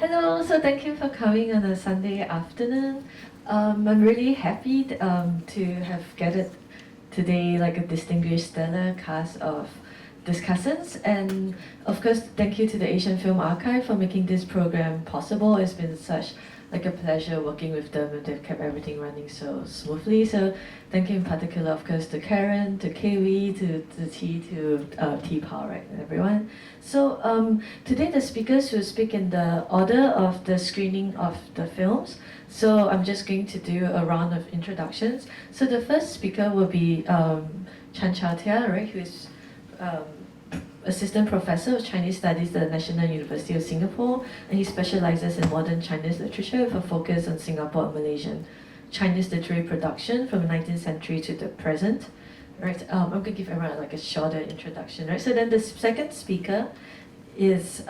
Hello, so thank you for coming on a Sunday afternoon. I'm really happy to have gathered today like a distinguished stellar cast of discussants, and of course thank you to the Asian Film Archive for making this program possible. It's been such like a pleasure working with them, and they've kept everything running so smoothly. So thank you in particular, of course, to Karen, to Kiwi, to T, to T-Power, right, and everyone. So today the speakers will speak in the order of the screening of the films. So I'm just going to do a round of introductions. So the first speaker will be Cheow-thia, right, who is Assistant Professor of Chinese Studies at the National University of Singapore, and he specializes in modern Chinese literature with a focus on Singapore and Malaysian Chinese literary production from the 19th century to the present. Right, I'm going to give everyone like a shorter introduction. Right, so then the second speaker is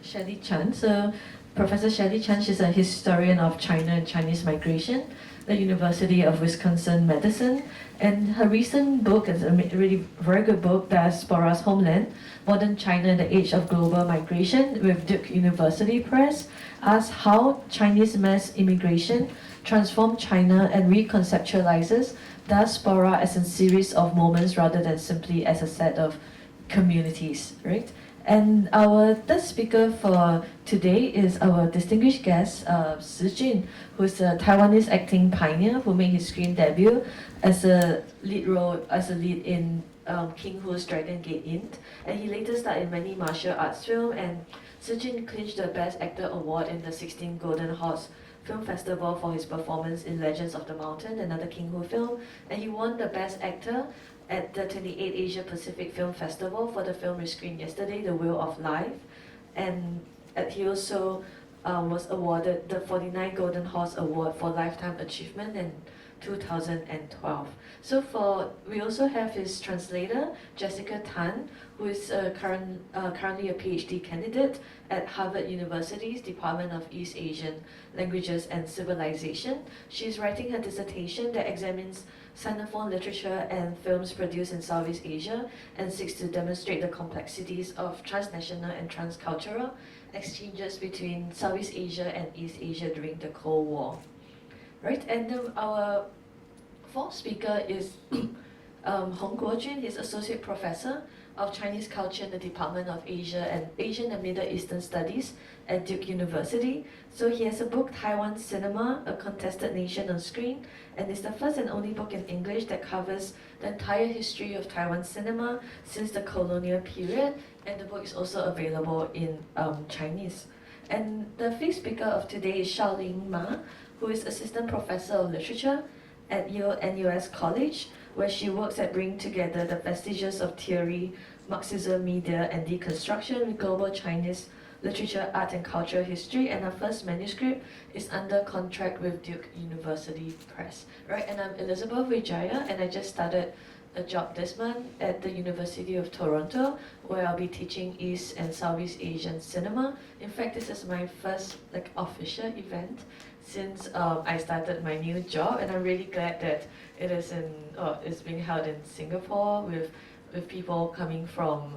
Shelly Chan. So Professor Shelly Chan, she's a historian of China and Chinese migration, the University of Wisconsin-Madison, and her recent book is a really very good book, Diaspora's Homeland, Modern China in the Age of Global Migration with Duke University Press, asks how Chinese mass immigration transformed China and reconceptualizes diaspora as a series of moments rather than simply as a set of communities, right? And our third speaker for today is our distinguished guest, Shih Chun, who's a Taiwanese acting pioneer who made his screen debut as a lead in King Hu's Dragon Gate Inn, and he later starred in many martial arts films. And Shih Chun clinched the Best Actor award in the 16th Golden Horse Film Festival for his performance in Legends of the Mountain, another King Hu film, and he won the Best Actor at the 28th Asia Pacific Film Festival for the film we screened yesterday, The Wheel of Life. And he also was awarded the 49 Golden Horse Award for Lifetime Achievement in 2012. So we also have his translator, Jessica Tan, who is currently a PhD candidate at Harvard University's Department of East Asian Languages and Civilization. She's writing her dissertation that examines Sinophone literature and films produced in Southeast Asia and seeks to demonstrate the complexities of transnational and transcultural exchanges between Southeast Asia and East Asia during the Cold War. Right, and then our fourth speaker is Guo-Juin. He's Associate Professor of Chinese Culture in the Department of Asian and Middle Eastern Studies at Duke University. So he has a book, Taiwan Cinema, A Contested Nation on Screen, and it's the first and only book in English that covers the entire history of Taiwan cinema since the colonial period, and the book is also available in Chinese. And the fifth speaker of today is Shaoling Ma, who is Assistant Professor of Literature at Yale-NUS College, where she works at bringing together the vestiges of theory, Marxism, media, and deconstruction with global Chinese literature, art, and cultural history. And her first manuscript is under contract with Duke University Press. Right, and I'm Elizabeth Wijaya, and I just started a job this month at the University of Toronto, where I'll be teaching East and Southeast Asian cinema. In fact, this is my first official event since I started my new job, and I'm really glad that it's being held in Singapore with people coming from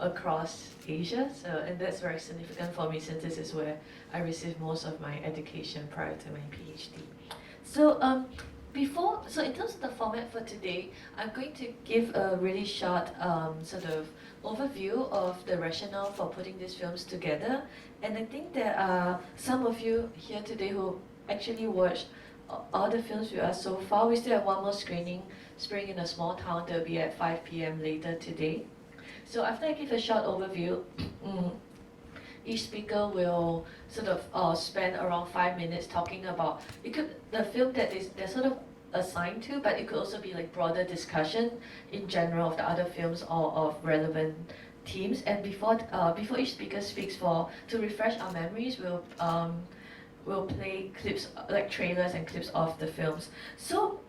across Asia. So, and that's very significant for me since this is where I received most of my education prior to my PhD. So in terms of the format for today, I'm going to give a really short sort of overview of the rationale for putting these films together. And I think there are some of you here today who actually watched all the films with us so far. We still have one more screening in a small town that will be at 5 p.m. later today. So after I give a short overview, each speaker will sort of spend around 5 minutes talking about the film that they're sort of assigned to, but it could also be like broader discussion in general of the other films or of relevant themes. And before each speaker speaks, to refresh our memories, we'll play clips like trailers and clips of the films. So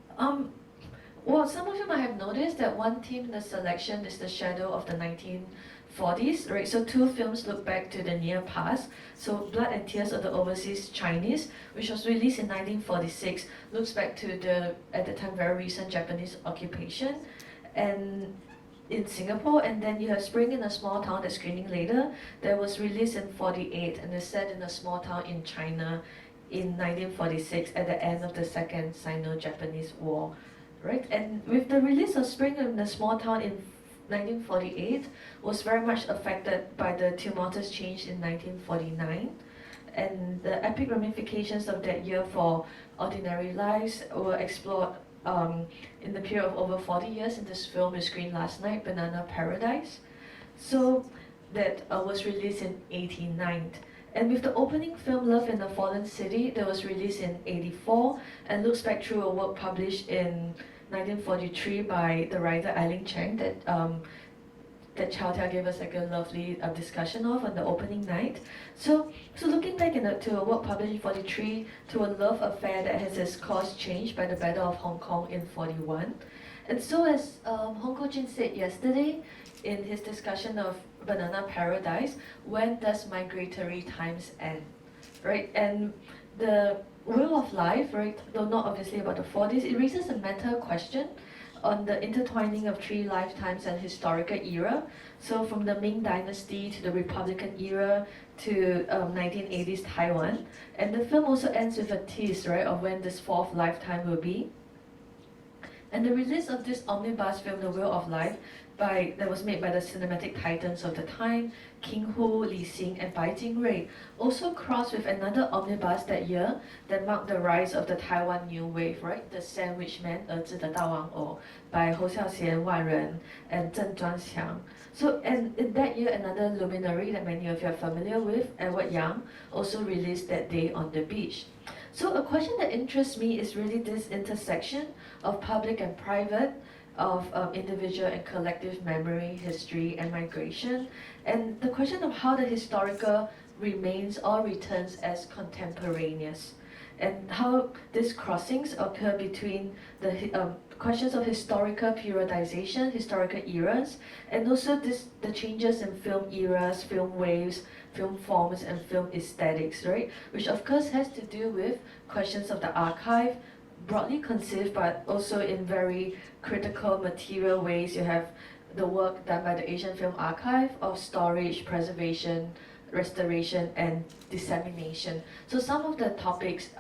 well, some of you might have noticed that one theme in the selection is the shadow of the 1940s, right? So two films look back to the near past. So Blood and Tears of the Overseas Chinese, which was released in 1946, looks back to the, at the time, very recent Japanese occupation. And in Singapore, and then you have Spring in a Small Town that's screening later, that was released in 48 and is set in a small town in China in 1946 at the end of the Second Sino-Japanese War. Right? And with the release of Spring in a Small Town in 1948 was very much affected by the tumultuous change in 1949, and the epic ramifications of that year for ordinary lives were explored in the period of over 40 years in this film we screened last night, Banana Paradise. So that was released in 89. And with the opening film Love in a Fallen City that was released in 84 and looks back through a work published in 1943 by the writer Eileen Chang that Cheow-thia gave us like a lovely discussion of on the opening night. So looking back to a work published in 43 to a love affair that has its course changed by the Battle of Hong Kong in 41. And so as Hong Ko-jin said yesterday in his discussion of Banana Paradise, when does Migratory Times end? Right? And the Wheel of Life, right, though not obviously about the 40s, it raises a meta question on the intertwining of three lifetimes and historical era. So from the Ming Dynasty to the Republican era to 1980s Taiwan. And the film also ends with a tease, right, of when this fourth lifetime will be. And the release of this omnibus film, The Wheel of Life, that was made by the cinematic titans of the time, King Hu, Li Xing, and Bai Jingrui, also crossed with another omnibus that year that marked the rise of the Taiwan New Wave, right? The Sandwich Man, 儿子的大玩偶, by Hou Xiaoxian, Wan Ren, and Zheng Zhuangxiang. So, and in that year, another luminary that many of you are familiar with, Edward Yang, also released that day on the beach. So a question that interests me is really this intersection of public and private, of individual and collective memory, history, and migration, and the question of how the historical remains or returns as contemporaneous, and how these crossings occur between the questions of historical periodization, historical eras, and also the changes in film eras, film waves, film forms, and film aesthetics, right? Which of course has to do with questions of the archive, broadly conceived, but also in very critical material ways. You have the work done by the Asian Film Archive of storage, preservation, restoration, and dissemination. So some of the topics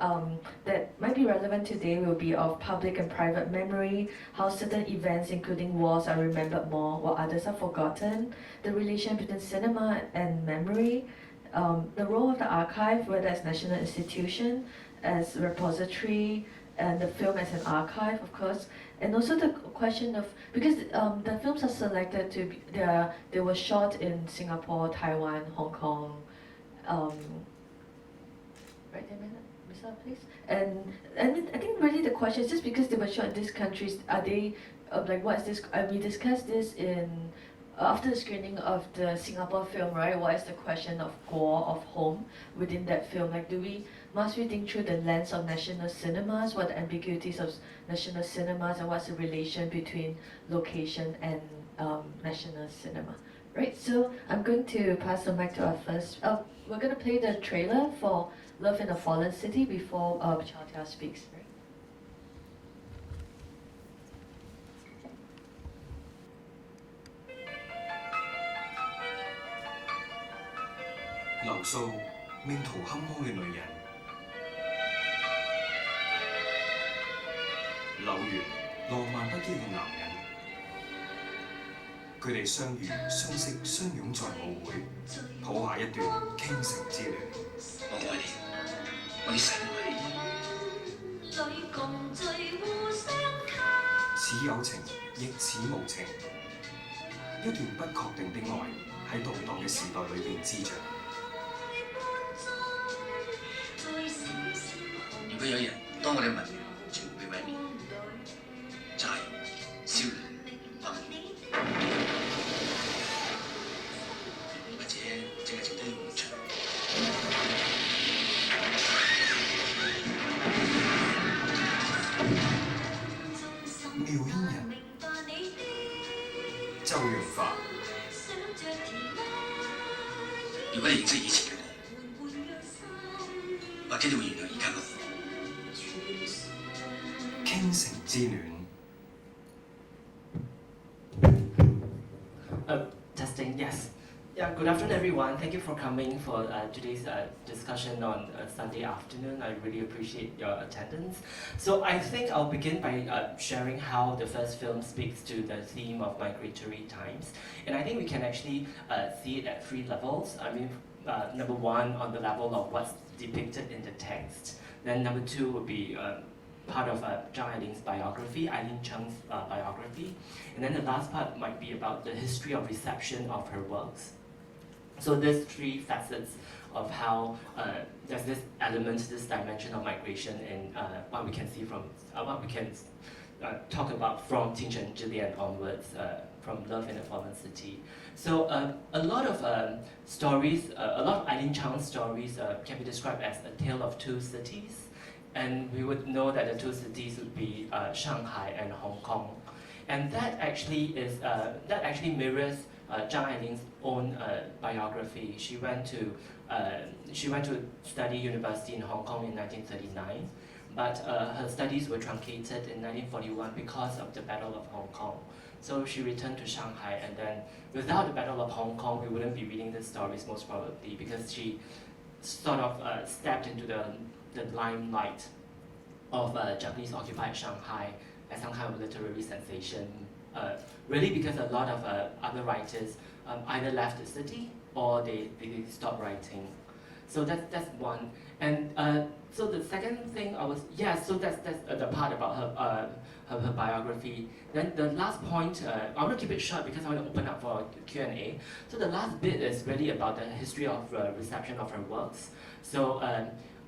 that might be relevant today will be of public and private memory, how certain events, including wars, are remembered more while others are forgotten, the relation between cinema and memory, the role of the archive, whether as national institution, as repository, and the film as an archive, of course, and also the question of, because the films are selected to be, they were shot in Singapore, Taiwan, Hong Kong, right, Misa, please? And I think really the question is just because they were shot in these countries, are they, like what is this, we discussed this in, after the screening of the Singapore film, right, what is the question of Guo, of home, within that film? Like, must we think through the lens of national cinemas, what the ambiguities of national cinemas, and what's the relation between location and national cinema, right? So I'm going to pass the mic to our first, we're going to play the trailer for Love in a Fallen City before Cheow-thia speaks, right? 留素命途坎坷嘅女人，柳原浪漫不羈嘅男人，佢哋相遇、相識、相擁在舞會，抱下一段傾城之戀。我愛你，我啲細路你。似有情，亦似無情，一段不確定的愛喺動盪嘅時代裏邊滋長。 如果有一日，當我哋文明全部被毀滅，就係少年或者淨係剩低啲夢想。妙煙人，周潤發。如果你認識以前嘅我，或者你會原諒而家嘅我。 傾城之戀。Testing, yes. Yeah, good afternoon, everyone. Thank you for coming for today's discussion on Sunday afternoon. I really appreciate your attendance. So I think I'll begin by sharing how the first film speaks to the theme of migratory times. And I think we can actually see it at 3 levels. I mean, number 1, on the level of what's depicted in the text. Then number 2 would be part of Zhang Ailing's biography, Aileen Cheng's biography. And then the last part might be about the history of reception of her works. So there's 3 facets of how there's this element, this dimension of migration in what we can see from, what we can talk about from 清晨之恋 onwards, from Love in a Fallen City. So a lot of stories, a lot of Aileen Cheng's stories can be described as a tale of 2 cities. And we would know that the 2 cities would be Shanghai and Hong Kong. And that actually is, that actually mirrors Zhang Ailing's own biography. She went to study university in Hong Kong in 1939, but her studies were truncated in 1941 because of the Battle of Hong Kong. So she returned to Shanghai, and then without the Battle of Hong Kong, we wouldn't be reading these stories most probably, because she sort of stepped into the limelight of Japanese-occupied Shanghai as some kind of literary sensation, really because a lot of other writers either left the city or they stopped writing. So that's one. And so the second thing so that's the part about her biography. Then the last point, I want to keep it short because I want to open up for Q&A. So the last bit is really about the history of reception of her works. So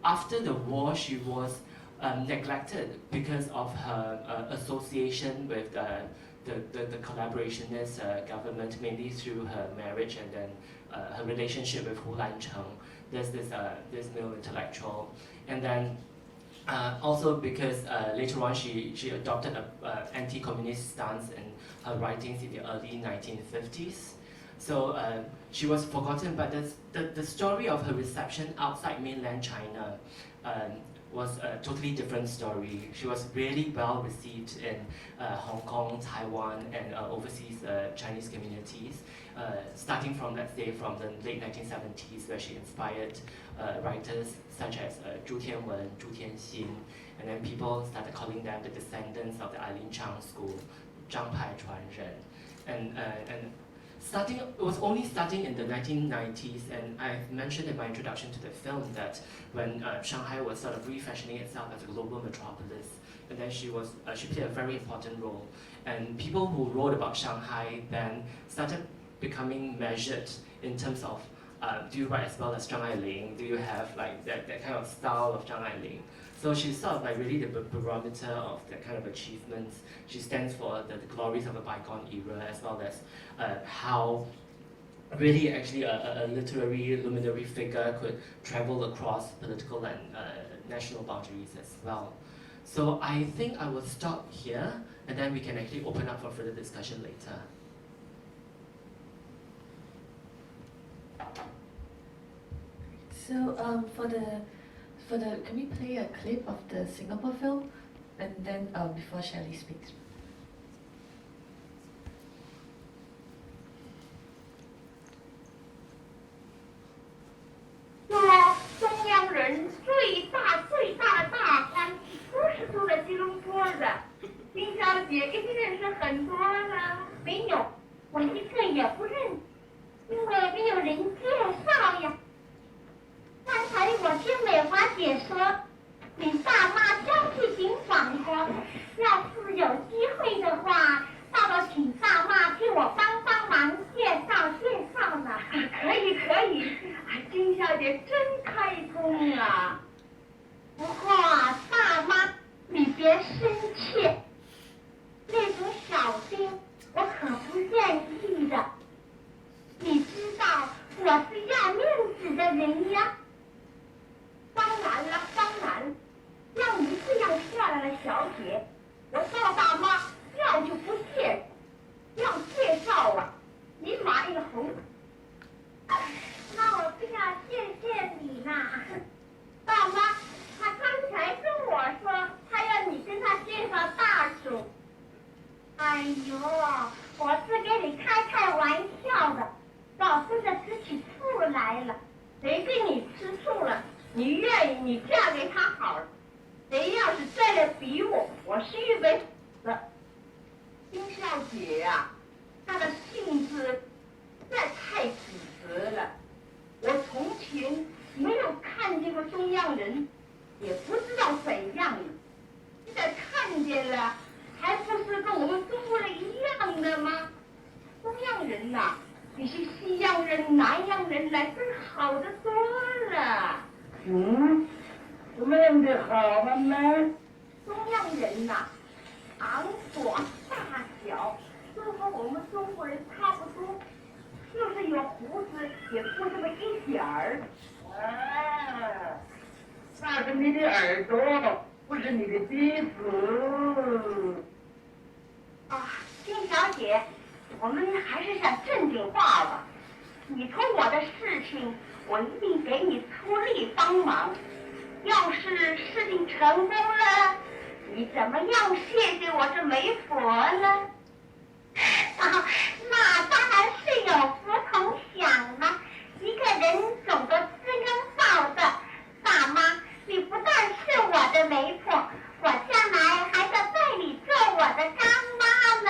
after the war, she was neglected because of her association with the collaborationist government, mainly through her marriage and then her relationship with Hu Lancheng. There's this male intellectual, and then also because later on she adopted an anti-communist stance in her writings in the early 1950s. So she was forgotten, but the story of her reception outside mainland China was a totally different story. She was really well received in Hong Kong, Taiwan, and overseas Chinese communities, starting from, let's say, from the late 1970s, where she inspired writers such as Zhu Tianwen, Zhu Tianxin, and then people started calling them the descendants of the Aileen Cheng school, Zhang Pai Chuan Ren. And it was only starting in the 1990s, and I mentioned in my introduction to the film that when Shanghai was sort of refashioning itself as a global metropolis, and then she played a very important role. And people who wrote about Shanghai then started becoming measured in terms of, do you write as well as Zhang Ailing? Do you have like that kind of style of Zhang Ailing? So she's sort of like really the barometer of that kind of achievements. She stands for the glories of a bygone era, as well as how really actually a literary luminary figure could travel across political and national boundaries as well. So I think I will stop here, and then we can actually open up for further discussion later. So can we play a clip of the Singapore film, and then before Shelly speaks? 哎呦，我是给你开玩笑的，老真的吃起醋来了。谁跟你吃醋了？你愿意，你嫁给他好了。谁要是再来逼我，我是预备死的。丁小姐呀，她的性子实在太指责了。我从前没有看见过中央人，也不知道怎样了。现在看见了，还不是跟我们中国人一样的吗？中央人呐，比起西洋人、南洋人来真好得多了。怎么样的好了呢？中央人呐，长短大小都和我们中国人差不多，就是有胡子也不这么一点儿。啊，那是你的耳朵，不是你的鼻子。啊，金小姐，我们还是讲正经话吧。你托我的事情，我一定给你出力帮忙。要是事情成功了，你怎么样谢谢我这媒婆呢？啊，那当然是有福同享了。一个人总得知恩报德。大妈，你不但是我的媒婆，我将来还得拜你做我的干妈呢。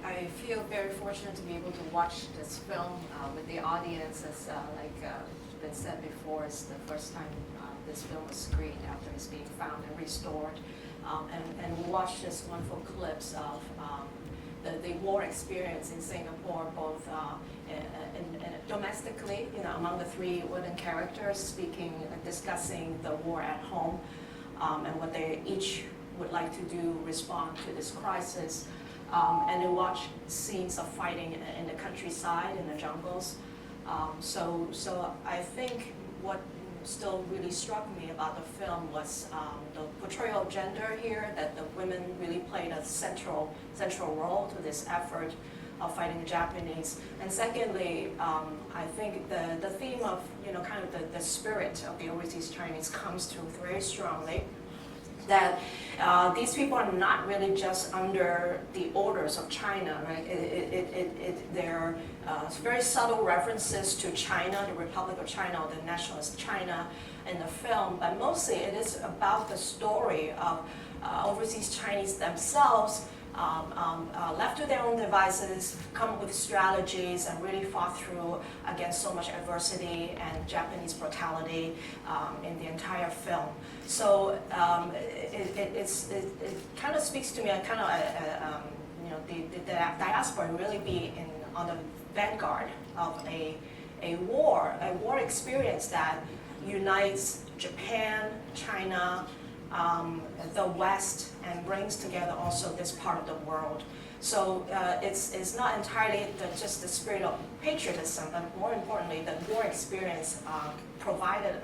I feel very fortunate to be able to watch this film with the audience. As been said before, it's the first time this film was screened after it's being found and restored. And watch this wonderful clips of the war experience in Singapore, both domestically, among the three women characters discussing the war at home, and what they each would like to do respond to this crisis. And to watch scenes of fighting in the countryside, in the jungles. So I think what still really struck me about the film was the portrayal of gender here, that the women really played a central role to this effort of fighting the Japanese. And secondly, I think the theme of kind of the spirit of the overseas Chinese comes through very strongly. That these people are not really just under the orders of China, right? There are very subtle references to China, the Republic of China, or the nationalist China in the film, but mostly it is about the story of overseas Chinese themselves, left to their own devices, come up with strategies, and really fought through against so much adversity and Japanese brutality in the entire film. So it kind of speaks to me, the diaspora really be on the vanguard of a war experience that unites Japan, China, the West, and brings together also this part of the world. So it's not entirely just the spirit of patriotism, but more importantly, the war experience provided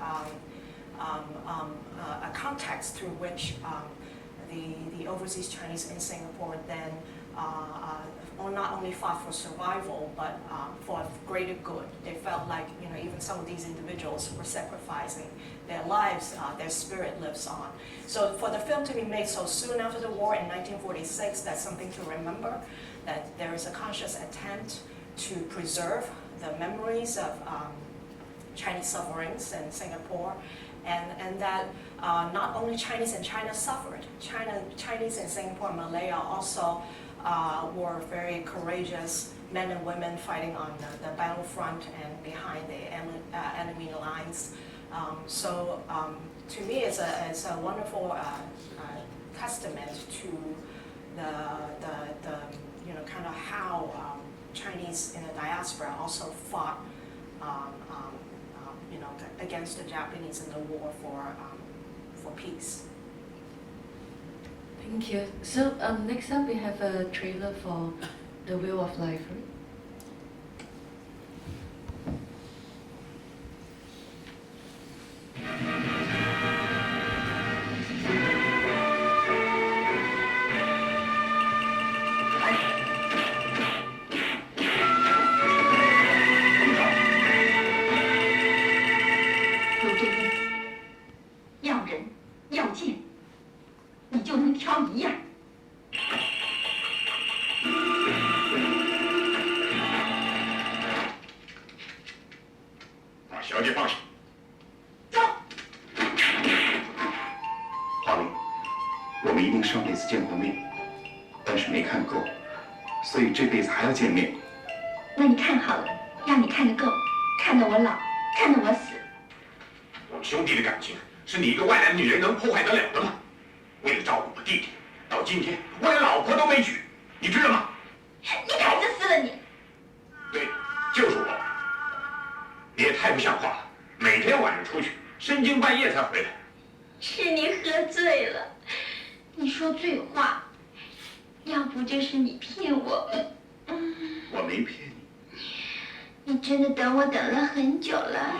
a context through which the overseas Chinese in Singapore then not only fought for survival, but for greater good. They felt like, even some of these individuals were sacrificing their lives, their spirit lives on. So for the film to be made so soon after the war in 1946, that's something to remember, that there is a conscious attempt to preserve the memories of Chinese sufferings in Singapore, and that not only Chinese in China suffered, Chinese in Singapore and Malaya also were very courageous men and women fighting on the battlefront and behind the enemy lines. So to me, it's a wonderful testament to the kind of how Chinese in the diaspora also fought against the Japanese in the war for peace. Thank you. So next up we have a trailer for The Wheel of Life, right? 有这个要人要剑，你就能挑一样。把小姐放下。走。华明，我们一定上辈子见过面，但是没看够，所以这辈子还要见面。那你看好了，让你看得够，看得我老，看得我死。 我们兄弟的感情是你一个外来的女人能破坏得了的吗？为了照顾我弟弟，到今天我连老婆都没娶，你知道吗？你太自私了你！对，就是我。你也太不像话了，每天晚上出去，深更半夜才回来。是你喝醉了，你说醉话，要不就是你骗我。我没骗你。你真的等我等了很久了。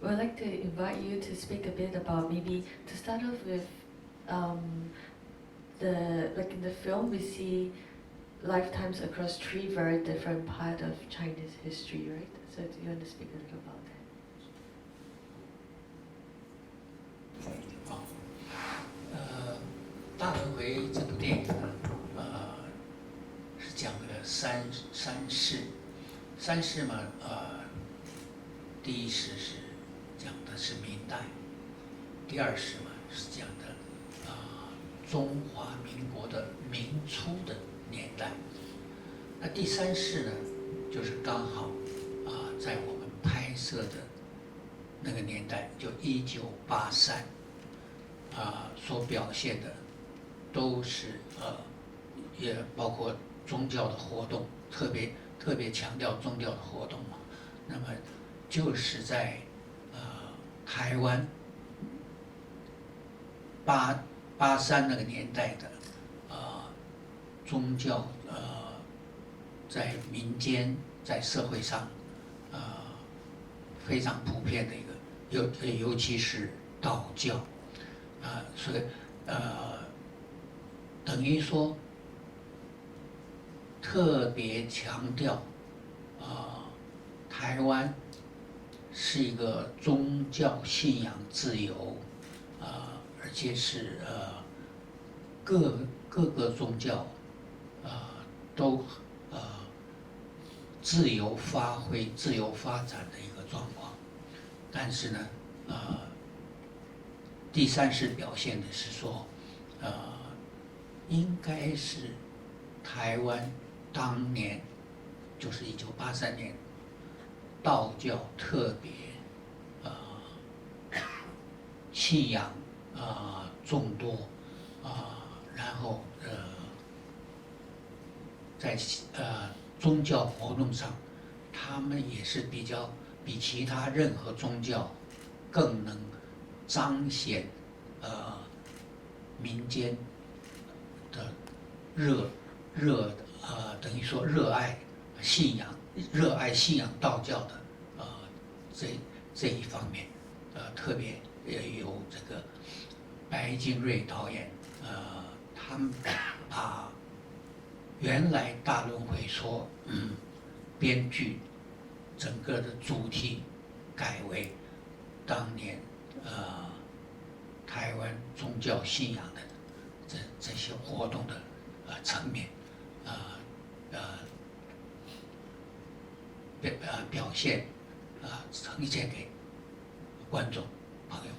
We'd like to invite you to speak a bit about maybe to start off with in the film we see lifetimes across 3 very different parts of Chinese history, right? So do you want to speak a little about that? 大轮回这部电影呢，是讲的三世，三世嘛，第一世是讲的是明代，第二世嘛是讲的中华民国的民初的年代，那第三世呢，就是刚好在我们拍摄的那个年代，就1983，所表现的都是也包括宗教的活动，特别强调宗教的活动嘛。那么就是在台湾83那个年代的宗教在民间在社会上非常普遍的一个，尤其是道教所以等于说特别强调台湾是一个宗教信仰自由，而且是各个宗教都自由发挥、自由发展的一个状况。但是呢，第三世表现的是说，应该是台湾当年就是1983年，道教特别信仰众多然后在宗教活动上，他们也是比其他任何宗教更能彰显民间的等于说热爱信仰道教的这一方面，特别由这个白金瑞导演，他们把原来大轮回说编剧整个的主题改为当年台湾宗教信仰的这些活动的层面，表现呈现给观众朋友，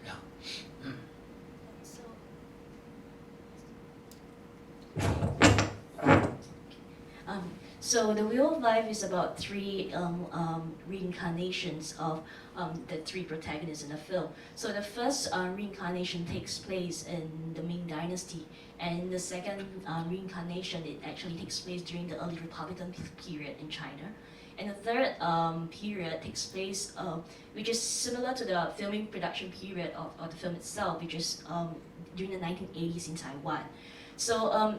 这样，So the Wheel of Life is about three reincarnations of the three protagonists in the film. So the first reincarnation takes place in the Ming Dynasty, and the second reincarnation, it actually takes place during the early Republican period in China. And the third period takes place, which is similar to the filming production period of the film itself, which is during the 1980s in Taiwan. So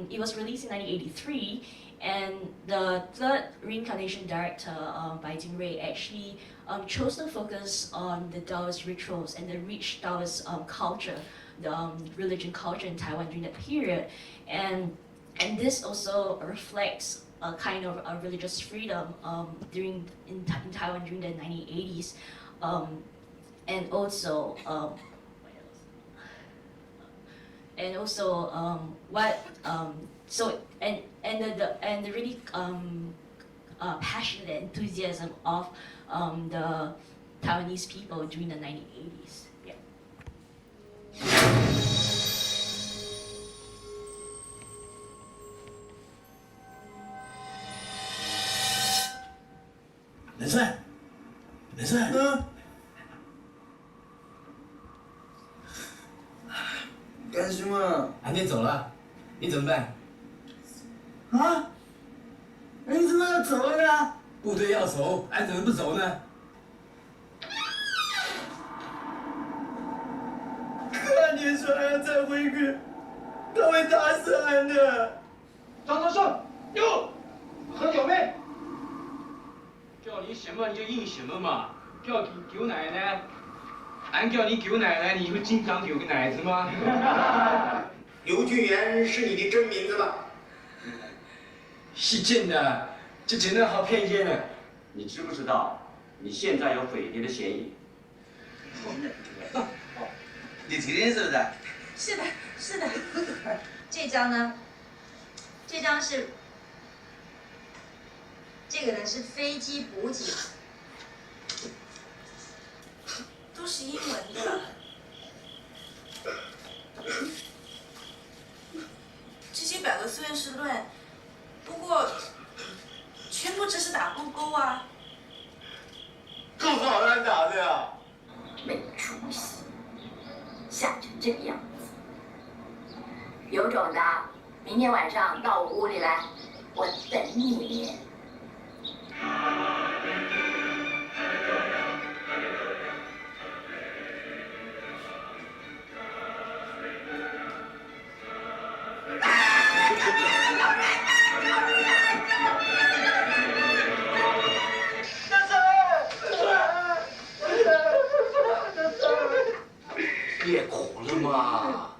it was released in 1983, and the third reincarnation director, Bai Jingrui, actually chose to focus on the Taoist rituals and the rich Taoist culture, the religion culture in Taiwan during that period. And this also reflects a kind of a religious freedom in Taiwan during the 1980s, and also the really passionate enthusiasm of the Taiwanese people during the 1980s. Yeah. 人帅，人帅，干什么？俺爹走了，你怎么办？啊？你怎么要走了呢？部队要走，俺怎么不走呢？看你说俺再回去，他会打死俺的。上，哟，喝酒没？叫你什么你就应什么嘛，叫你舅奶奶，俺叫你舅奶奶，你会经常丢个奶子吗？刘俊元是你的真名字吧？是真的，这真的好偏见呢。你知不知道，你现在有匪谍的嫌疑？你承认是不是？是的，是的。这张呢？这张是。这个呢是飞机补给，都是英文的。这些表格虽然是乱，不过全部只是打勾勾啊。不好乱打的呀！没出息，吓成这个样子。有种的，明天晚上到我屋里来，我等你。别哭了嘛！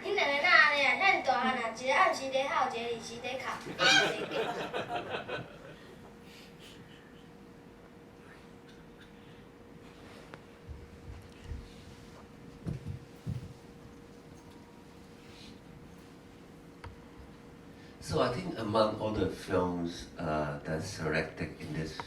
你奶奶那里，那你躲 So I think among all the films that's selected in this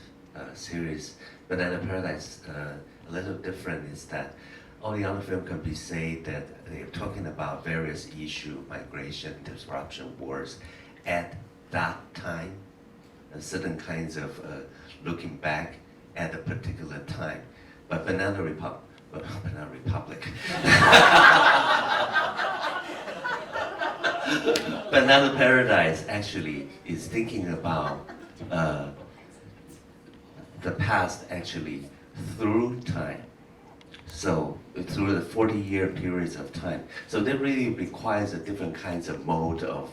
series, Banana Paradise, a little different is that all the other films can be said that they're talking about various issues, migration, disruption, wars, at that time, and certain kinds of looking back at a particular time. But Banana Republic. Banana Paradise actually is thinking about the past actually through time. So through the 40-year periods of time. So that really requires a different kinds of mode of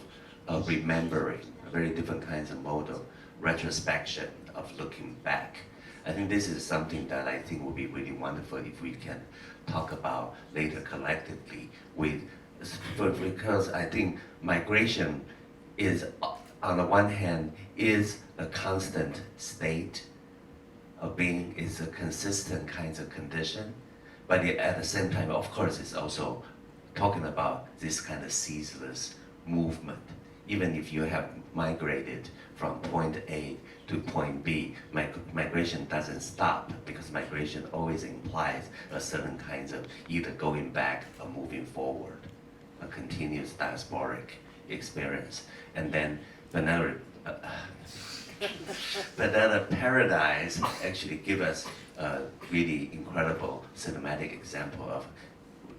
remembering, very different kinds of mode of retrospection, of looking back. I think this is something that I think would be really wonderful if we can talk about later collectively because I think migration is, on the one hand, is a constant state of being, is a consistent kinds of condition, but at the same time, of course, it's also talking about this kind of ceaseless movement. Even if you have migrated from point A to point B, migration doesn't stop because migration always implies a certain kinds of either going back or moving forward, a continuous diasporic experience. And then Banana Paradise actually give us a really incredible cinematic example of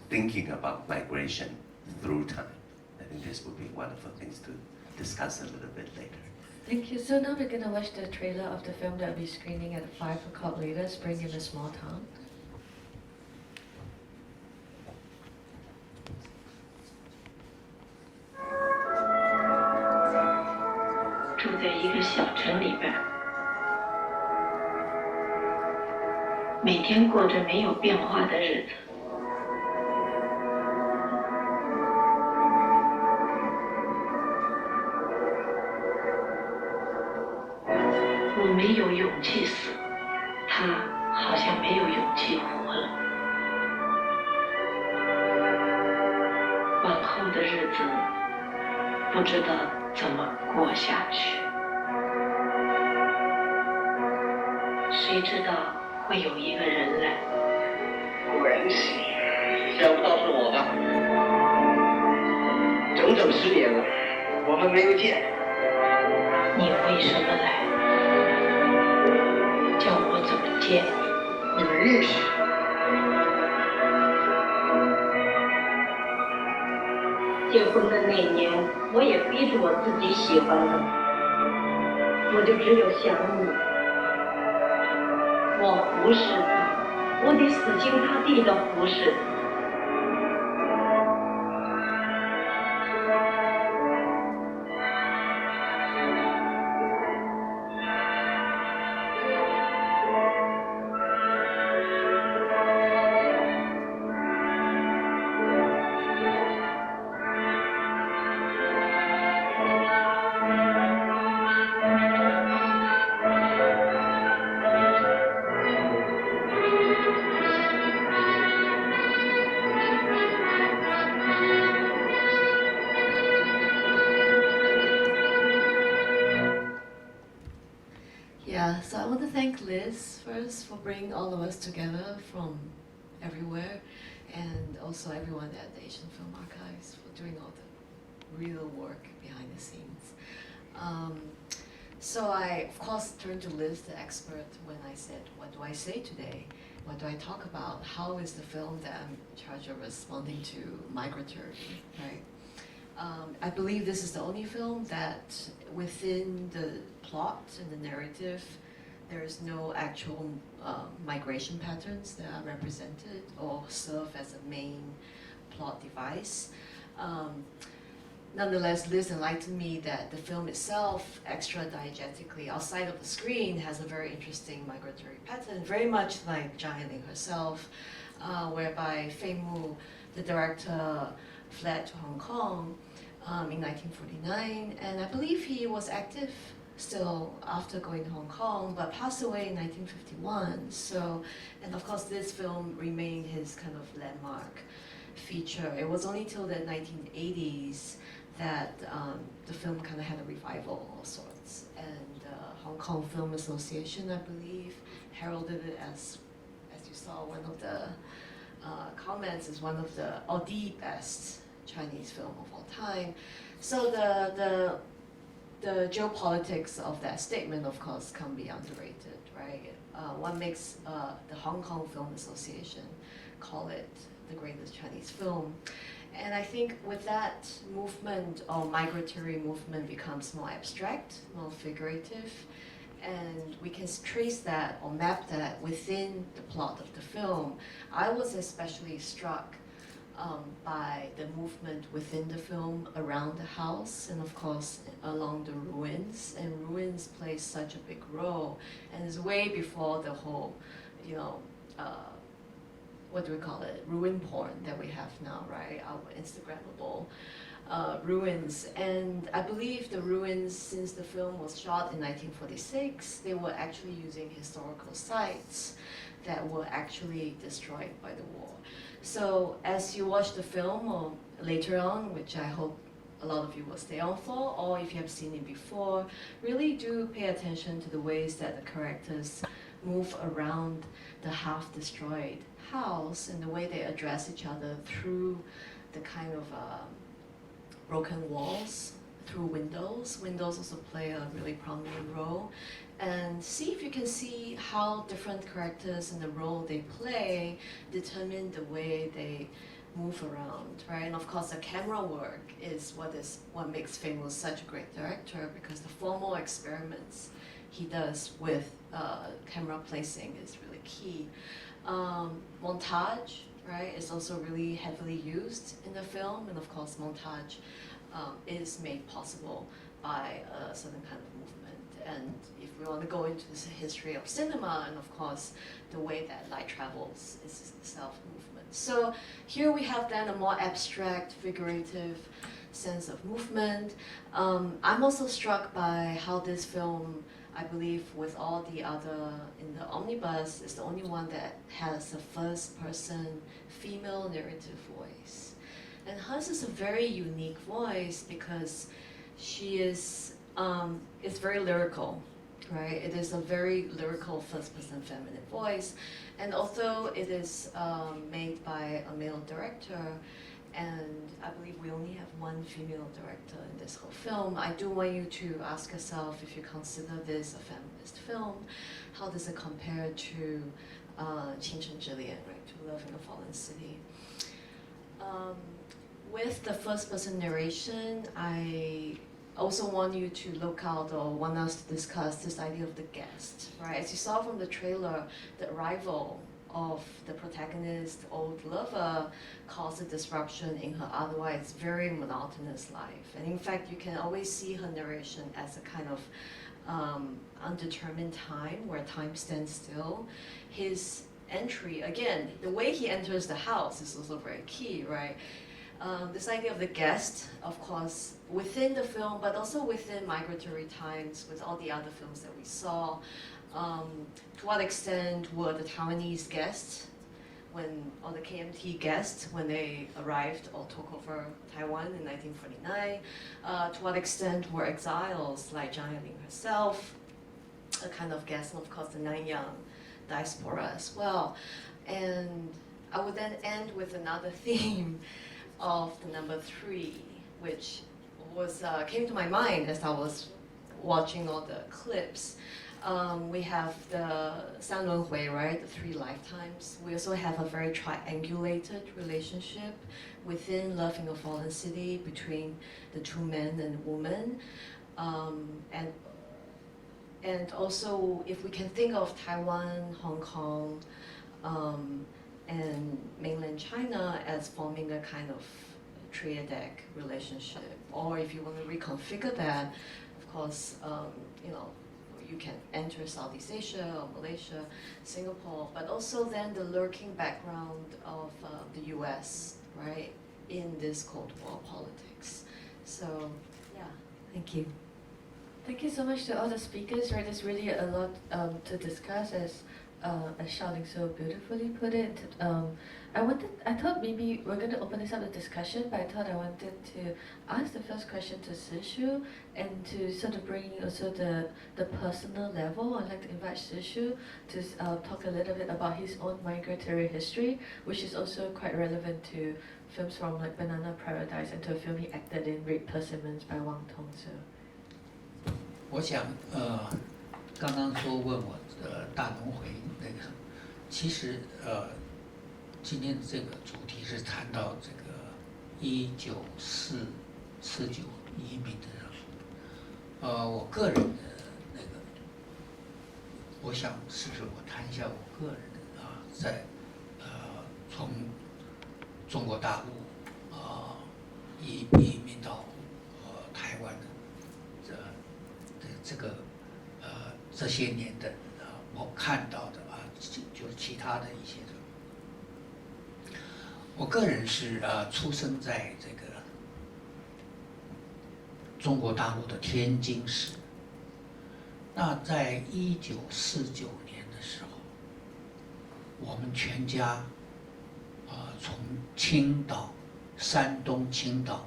thinking about migration through time. I think this would be wonderful things to discuss a little bit later. Thank you. So now we're going to watch the trailer of the film that will be screening at 5 o'clock later, Spring in a Small Town. 住在一个小城里边，每天过着没有变化的日子。我没有勇气死，他好像没有勇气活了。往后的日子，不知道怎么过下去。谁知道会有一个人来？果然是，想不到是我吧？整整10年了，我们没有见。你为什么来？叫我怎么见你？你们认识？结婚的那年，我也逼着我自己喜欢了，我就只有想你。我服侍他，我得死心塌地的服侍他。Yeah, so I want to thank Liz first for bringing all of us together from everywhere, and also everyone at the Asian Film Archives for doing all the real work behind the scenes. So I, of course, turned to Liz, the expert, when I said, what do I say today? What do I talk about? How is the film that I'm in charge of responding to migratory, right? I believe this is the only film that within the plot and the narrative, there is no actual migration patterns that are represented or serve as a main plot device. Nonetheless, Liz enlightened me that the film itself, extra-diegetically, outside of the screen, has a very interesting migratory pattern, very much like Shaoling herself, whereby Fei Mu, the director, fled to Hong Kong in 1949, and I believe he was active still after going to Hong Kong, but passed away in 1951. So, and of course this film remained his kind of landmark feature. It was only till the 1980s that the film kind of had a revival of sorts. And Hong Kong Film Association, I believe, heralded it as you saw, one of the comments is one of the best Chinese film of all time. So the geopolitics of that statement, of course, can be underrated, right? What makes the Hong Kong Film Association call it the greatest Chinese film? And I think with that movement, or migratory movement, becomes more abstract, more figurative, and we can trace that or map that within the plot of the film. I was especially struck by the movement within the film around the house, and of course along the ruins. And ruins play such a big role, and it's way before the whole, what do we call it, ruin porn that we have now, right? Our Instagrammable ruins. And I believe the ruins, since the film was shot in 1946, they were actually using historical sites that were actually destroyed by the war. So as you watch the film, or later on, which I hope a lot of you will stay on for, or if you have seen it before, really do pay attention to the ways that the characters move around the half-destroyed house and the way they address each other through the kind of broken walls, through windows. Windows also play a really prominent role. And see if you can see how different characters and the role they play determine the way they move around, right? And of course, the camera work is what makes famous such a great director, because the formal experiments he does with camera placing is really key. Montage, right, is also really heavily used in the film, and of course, montage is made possible by a certain kind of movement. And if we want to go into the history of cinema, and of course, the way that light travels is itself movement. So here we have then a more abstract, figurative sense of movement. I'm also struck by how this film, I believe, with all the other in the omnibus, is the only one that has a first-person female narrative voice. And hers is a very unique voice because she is, it's very lyrical, right? It is a very lyrical first-person feminine voice. And although it is made by a male director, and I believe we only have one female director in this whole film, I do want you to ask yourself, if you consider this a feminist film, how does it compare to Qin Chen Zhilian, right, to Love in a Fallen City? With the first-person narration, I also want you to look out, or want us to discuss this idea of the guest, right? As you saw from the trailer, the arrival of the protagonist, old lover, caused a disruption in her otherwise very monotonous life. And in fact, you can always see her narration as a kind of undetermined time, where time stands still. His entry, again, the way he enters the house is also very key, right? This idea of the guest, of course, within the film, but also within Migratory Times, with all the other films that we saw. To what extent were the Taiwanese guests, or the KMT guests, when they arrived or took over Taiwan in 1949? To what extent were exiles like Zhang Yaling herself a kind of guest, and of course the Nanyang diaspora as well? And I would then end with another theme of the number 3, which was came to my mind as I was watching all the clips. We have the San Lunhui, right, the 3 lifetimes. We also have a very triangulated relationship within Love in a Fallen City between the 2 men and woman. And also, if we can think of Taiwan, Hong Kong, and mainland China as forming a kind of triadic relationship, or if you want to reconfigure that, of course, you can enter Southeast Asia or Malaysia, Singapore, but also then the lurking background of the US, right, in this Cold War politics. So, yeah, thank you. Thank you so much to all the speakers, right? There's really a lot to discuss, as as Shaoling so beautifully put it, I thought maybe we're going to open this up to discussion, but I thought I wanted to ask the first question to Sishu and to sort of bring in also the personal level. I'd like to invite Sishu to talk a little bit about his own migratory history, which is also quite relevant to films from like Banana Paradise and to a film he acted in, Red Persimmons by Wang Tongzhe. 我想，刚刚说问我大农回那个，其实今天这个主题是谈到这个1949移民的人，我个人的那个，我想是不是我谈一下我个人的在从中国大陆移民到台湾的这个这些年的我看到的就是其他的一些人。我个人是出生在这个中国大陆的天津市。那在1949年的时候，我们全家从青岛，山东青岛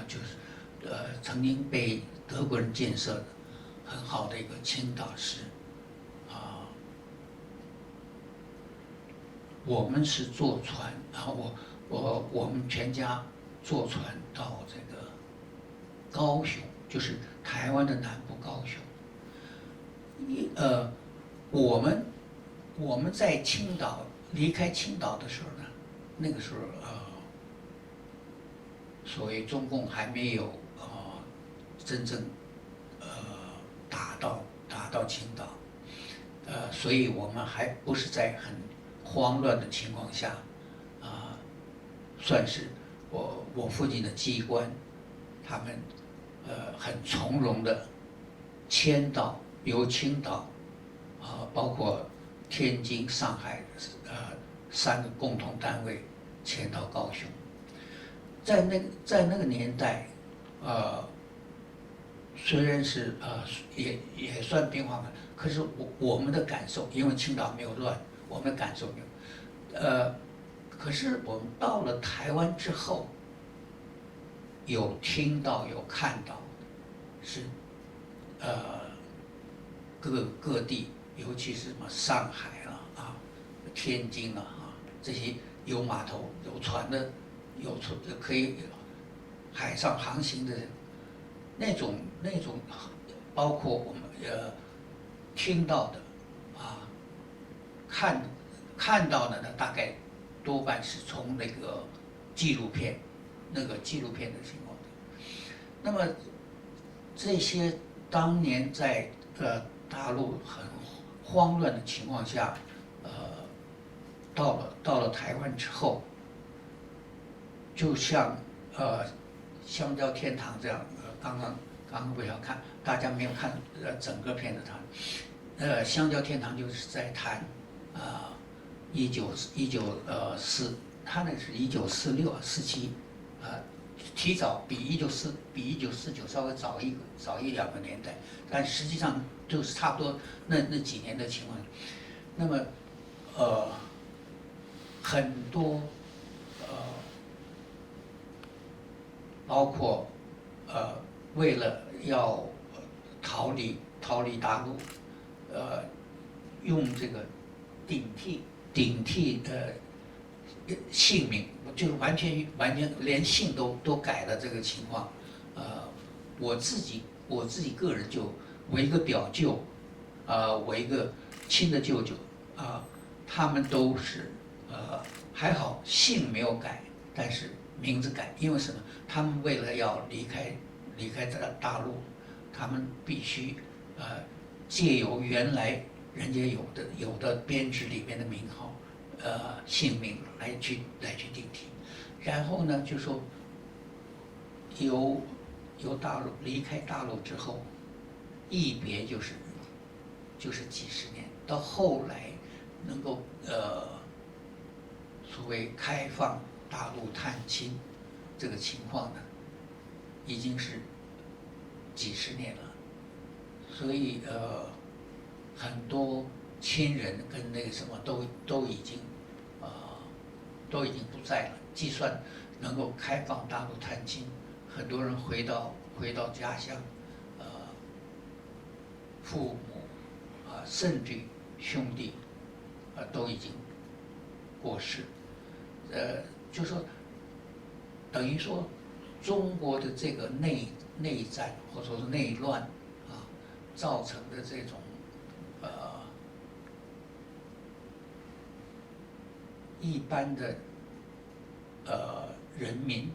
就是曾经被德国人建设的很好的一个青岛市我们是坐船，然后我们全家坐船到这个高雄，就是台湾的南部高雄。我们在青岛离开青岛的时候呢，那个时候所谓中共还没有真正打到青岛，所以我们还不是在很慌乱的情况下，算是我父亲的机关，他们很从容的迁到由青岛包括天津、上海3个共同单位迁到高雄。在那个年代，虽然是也算变化慢，可是我们的感受，因为青岛没有乱，我们的感受没有。可是我们到了台湾之后，有听到有看到，是各地，尤其是什么上海天津这些有码头、有船的、可以海上航行的那种，包括我们听到的看到的呢，大概多半是从那个纪录片的情况。那么这些当年在大陆很慌乱的情况下，到了台湾之后，就像香蕉天堂这样，刚刚不想看，大家没有看整个片的谈。香蕉天堂就是在谈他那是1946、47，提早比1949稍微早1-2个年代，但实际上就是差不多那几年的情况。那么很多包括为了要逃离大陆，用这个顶替姓名，就是完全连姓都改了这个情况。我自己个人我一个表舅，我一个亲的舅舅，他们都是还好姓没有改，但是名字改，因为什么？他们为了要离开大陆，他们必须借由原来人家有的编制里面的名号，姓名来去顶替。然后呢，就说由大陆离开大陆之后，一别就是几十年，到后来能够所谓开放大陆探亲这个情况呢，已经是几十年了。所以很多亲人跟那个什么都已经不在了。计算能够开放大陆探亲，很多人回到家乡，父母甚至兄弟都已经过世。就说等于说中国的这个内战或者说是内乱造成的这种一般的人民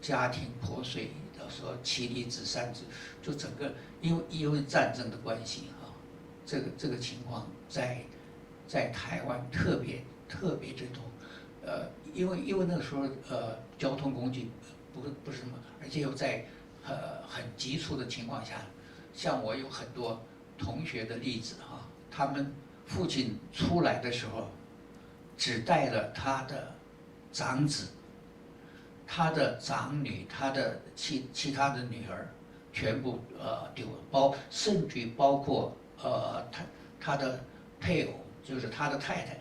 家庭破碎，说妻离子散，就整个因为战争的关系这个情况在台湾特别之多。因为那个时候交通工具不是什么，而且又在很急促的情况下，像我有很多同学的例子他们父亲出来的时候，只带了他的长子、他的长女、他的其他的女儿，全部丢了，甚至包括他的配偶，就是他的太太，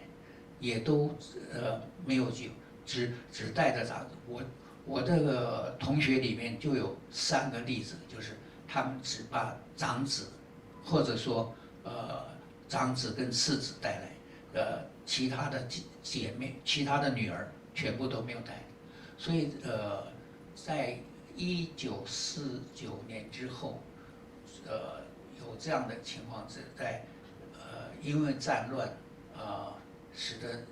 也都没有救，只带着长子。我这个同学里面就有3个例子，就是他们只把长子，或者说长子跟次子带来，其他的姐妹、其他的女儿全部都没有带。所以在1949年之后，有这样的情况在因为战乱使得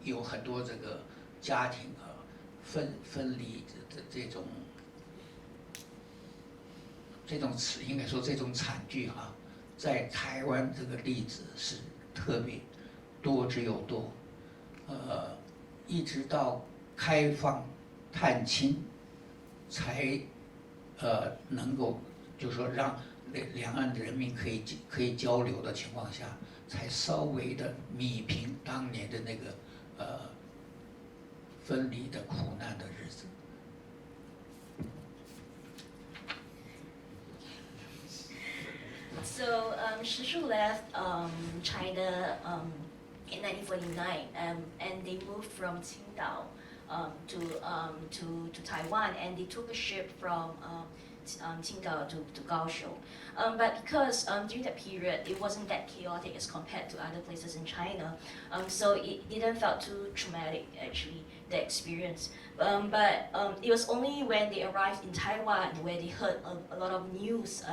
有很多这个家庭分离的这种应该说这种惨剧在台湾这个例子是特别多之又多。一直到开放探亲，才能够就是说让两岸的人民可以交流的情况下，才稍微的弭平当年的那个分离的苦难的日子。So Shih Chun left China in 1949, and they moved from Qingdao to Taiwan, and they took a ship from Qingdao to Kaohsiung. But because during that period it wasn't that chaotic as compared to other places in China, so it didn't felt too traumatic actually, the experience. But it was only when they arrived in Taiwan where they heard a lot of news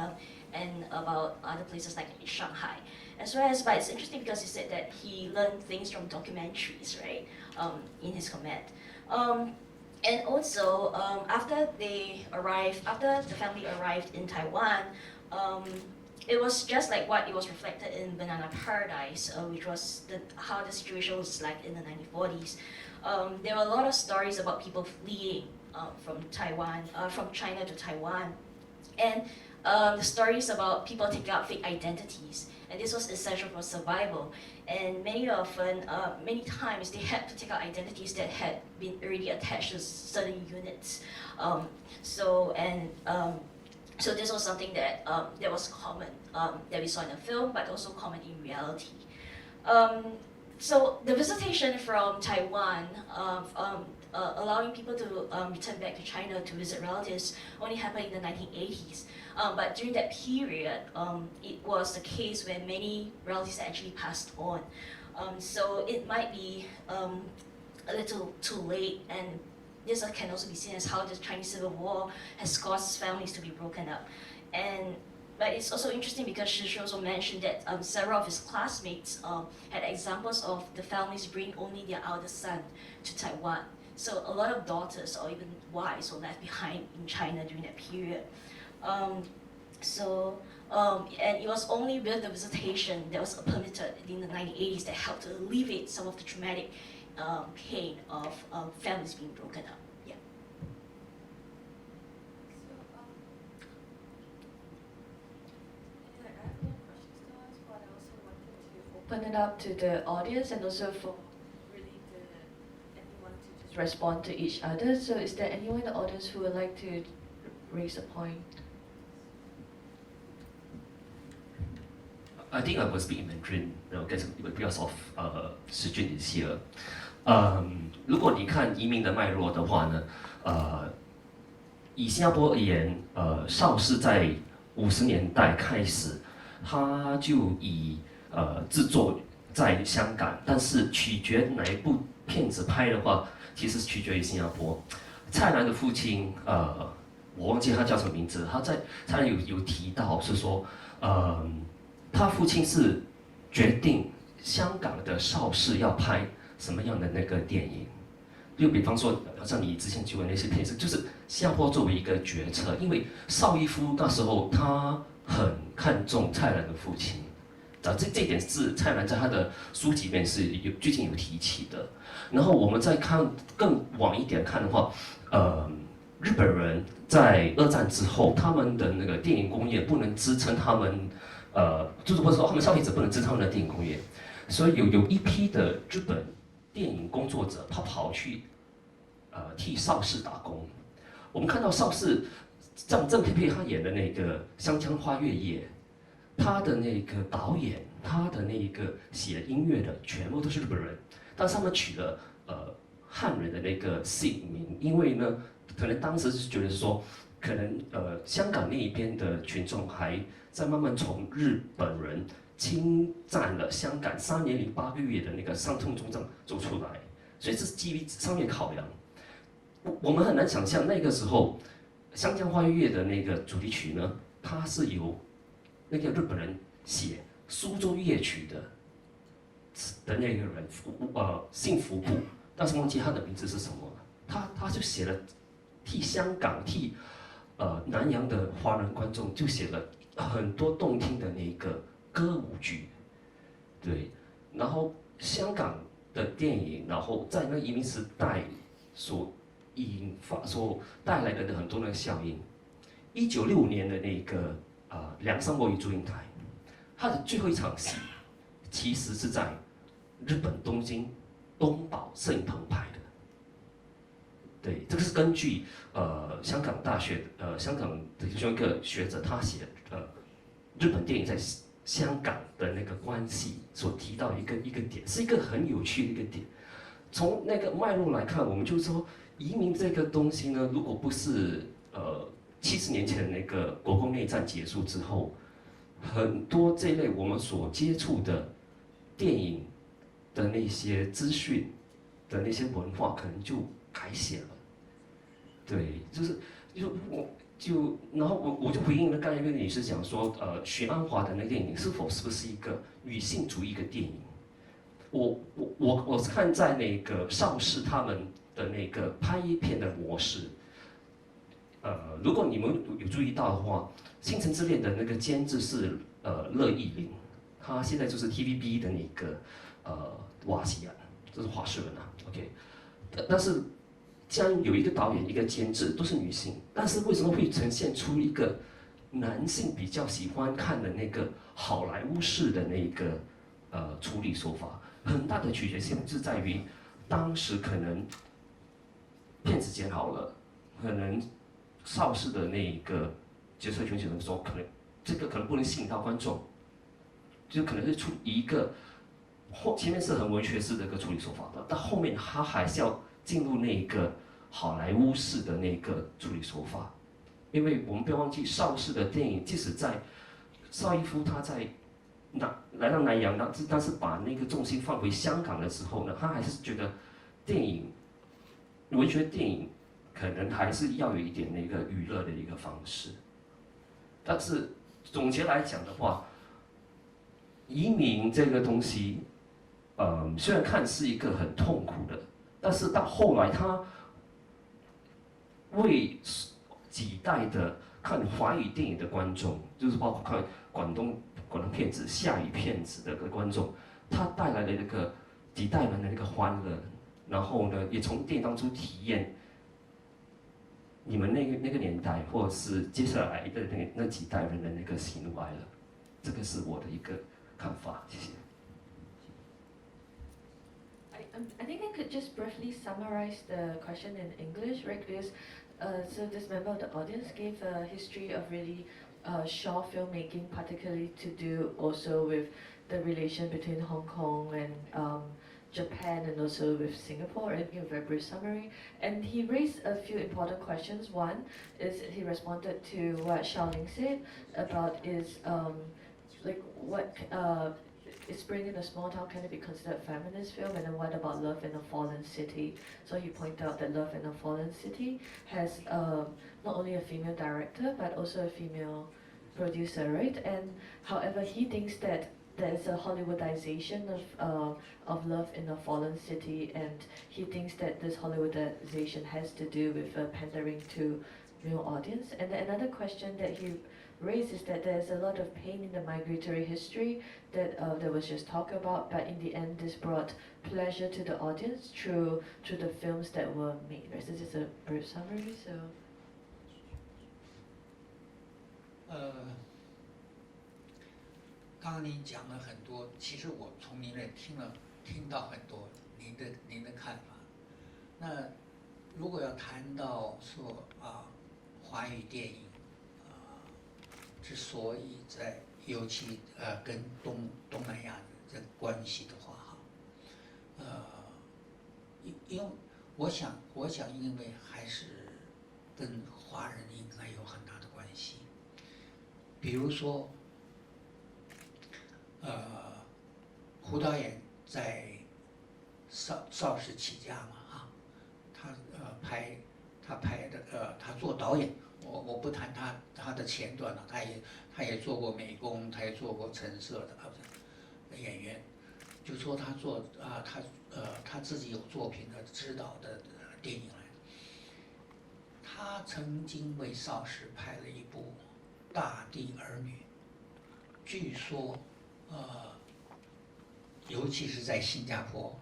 and about other places like Shanghai. As well as, but it's interesting because he said that he learned things from documentaries, right, in his comment. And also, after the family arrived in Taiwan, it was just like what it was reflected in Banana Paradise, which was how the situation was like in the 1940s. There were a lot of stories about people fleeing from China to Taiwan, and the stories about people taking out fake identities, and this was essential for survival. And many times they had to take out identities that had been already attached to certain units. So this was something that was common, that we saw in the film, but also common in reality. So the visitation from Taiwan, allowing people to return back to China to visit relatives, only happened in the 1980s. But during that period, it was the case where many relatives actually passed on. So it might be a little too late, and this can also be seen as how the Chinese Civil War has caused families to be broken up. But it's also interesting because Shih also mentioned that several of his classmates had examples of the families bringing only their eldest son to Taiwan. So a lot of daughters or even wives were left behind in China during that period. And it was only with the visitation that was permitted in the 1980s that helped to alleviate some of the traumatic pain of families being broken up. Yeah. Open it up to the audience and also for really anyone to just respond to each other. So is there anyone in the audience who would like to raise a point? I think I will speak in Mandarin, because of Shih Chun is here. 如果你看移民的脉络的话呢，以新加坡而言，邵氏在50年代开始，他就以制作在香港，但是取决哪一部片子拍的话，其实取决于新加坡。蔡澜的父亲，我忘记他叫什么名字，蔡澜有提到是说，他父亲是决定香港的邵氏要拍什么样的那个电影。就比方说，好像你之前举的那些片子，就是新加坡作为一个决策，因为邵逸夫那时候他很看重蔡澜的父亲，这点是蔡澜在他的书籍里面是最近有提起的。然后我们再看更往一点看的话，日本人在2战之后，他们的那个电影工业不能支撑他们，就是或者说他们消费者不能支撑他们的电影工业，所以有一批的日本电影工作者，他跑去替邵氏打工。我们看到邵氏像郑佩佩他演的那个《湘江花月夜》，他的那个导演，他的那个写音乐的全部都是日本人，但是他们取了汉人的那个姓名，因为呢，可能当时是觉得说，可能香港那一边的群众还在慢慢从日本人侵占了香港3年零8个月的那个伤痛中走出来，所以这是基于商业考量。我们很难想象那个时候《湘江花月夜》的那个主题曲呢，它是由那个日本人写苏州夜曲的那个人，姓服部，但是忘记他的名字是什么了。他就写了替香港替南洋的华人观众就写了很多动听的那个歌舞剧，对，然后香港的电影，然后在那移民时代所带来的很多的效应。1965年的那个梁山伯与祝英台，他的最后一场戏其实是在日本东京东宝摄影棚拍的。对，这个是根据香港大学香港的其中一个学者他写日本电影在香港的那个关系所提到一个点，是一个很有趣的一个点。从那个脉络来看，我们就说移民这个东西呢，如果不是70年前的那个国共内战结束之后，很多这一类我们所接触的电影的那些资讯的那些文化，可能就改写了。对，然后我就回应了刚才那个女士讲说，许鞍华的那个电影是不是一个女性主义的电影？我是看在那个邵氏他们的那个拍片的模式，如果你们有注意到的话，《星辰之恋》的那个监制是乐意玲，他现在就是 TVB 的那个瓦西安，这是华视人啊 ，OK， 但是将有一个导演一个监制都是女性，但是为什么会呈现出一个男性比较喜欢看的那个好莱坞式的那个处理手法？很大的取决性是在于当时可能片子剪好了，可能邵氏的那个决策权的时候，可能这个可能不能吸引到观众，就可能是出一个前面是很文学式的一个处理手法的，但后面他还是要进入那个好莱坞式的那个处理手法，因为我们不要忘记邵氏的电影，即使在邵逸夫他在来到南洋，但是把那个重心放回香港的时候呢，他还是觉得电影文学电影可能还是要有一点那个娱乐的一个方式。但是总结来讲的话，移民这个东西，虽然看是一个很痛苦的，但是到后来他为几代的看华语电影的观众，就是包括看广东片子、厦语片子的观众，他带来了那个几代人的那个欢乐，然后呢，也从电影当中体验你们那个年代，或者是接下来的那几代人的那个喜怒哀乐，这个是我的一个看法。谢谢。I think I could just briefly summarize the question in English, right? Because so this member of the audience gave a history of really Shaw filmmaking, particularly to do also with the relation between Hong Kong and Japan and also with Singapore, and give a very brief summary. And he raised a few important questions. One is he responded to what Shaoling said about is like what is Spring in a Small Town, can it be considered a feminist film? And then what about Love in a Fallen City? So he pointed out that Love in a Fallen City has not only a female director but also a female producer, right? And however, he thinks that there's a Hollywoodization of Love in a Fallen City, and he thinks that this Hollywoodization has to do with pandering to male audience. And then another question that he raised is that there's a lot of pain in the migratory history that there was just talk about, but in the end this brought pleasure to the audience through the films that were made. Right? So this is a brief summary. So. 刚刚您讲了很多，其实我从您那听到很多您的看法。那如果要谈到说华语电影之所以在尤其跟东南亚的关系的话因为我想因为还是跟华人应该有很大的关系，比如说。胡导演在邵氏起家嘛他拍的他做导演，我不谈他的前段了，他也做过美工，他也做过陈设的演员，就说他做他自己有作品的指导的电影来。他曾经为邵氏拍了一部《大地儿女》，据说。尤其是在新加坡，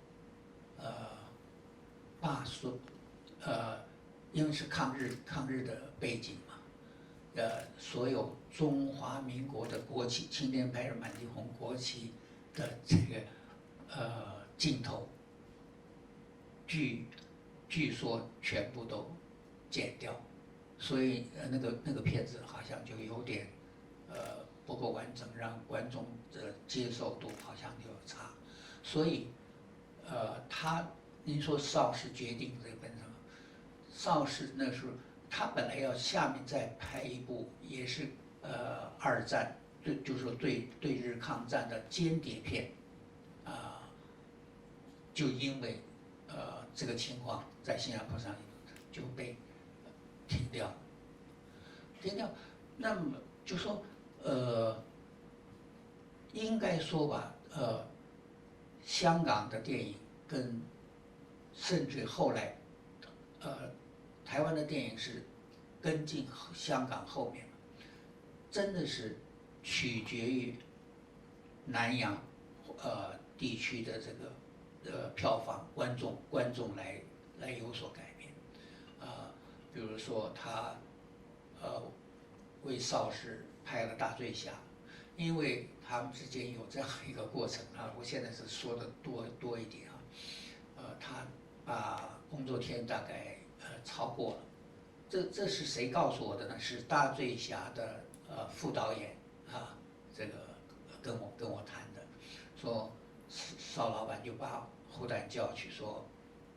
因为是抗日的背景嘛，所有中华民国的国旗，青天白日满地红国旗的这个镜头，据说全部都剪掉，所以那个片子好像就有点不够完整，让观众的接受度好像就有差，所以您说邵氏决定这本什么？邵氏那时候他本来要下面再拍一部，也是二战就是对日抗战的间谍片，就因为这个情况在新加坡上就被停掉，那么就说。应该说吧，香港的电影甚至后来，台湾的电影是跟进香港后面，真的是取决于南洋地区的这个票房观众来有所改变，比如说他为邵氏拍了《大醉侠》，因为他们之间有这样一个过程我现在是说的多一点他把工作天大概超过了，这是谁告诉我的呢？是《大醉侠》的副导演这个跟我谈的，说邵老板就把胡导演叫去说，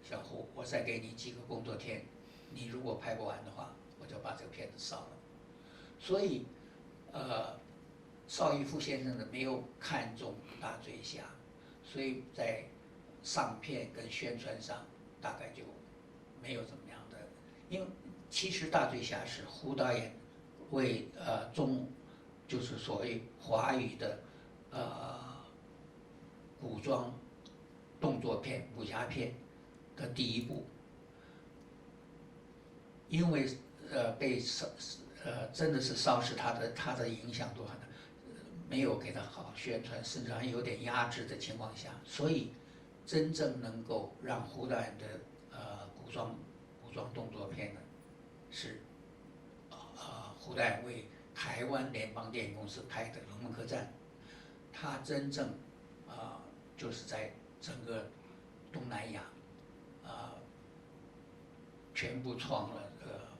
小胡，我再给你几个工作天，你如果拍不完的话，我就把这个片子烧了。所以邵逸夫先生呢没有看中《大醉侠》，所以在上片跟宣传上大概就没有怎么样的，因为其实《大醉侠》是胡导演为就是所谓华语的古装动作片、武侠片的第一部，因为被真的是邵氏他的影响都很大，没有给他好宣传，甚至还有点压制的情况下，所以真正能够让胡导演的古装动作片呢，是胡导演为台湾联邦电影公司拍的《龙门客栈》，他真正就是在整个东南亚全部创了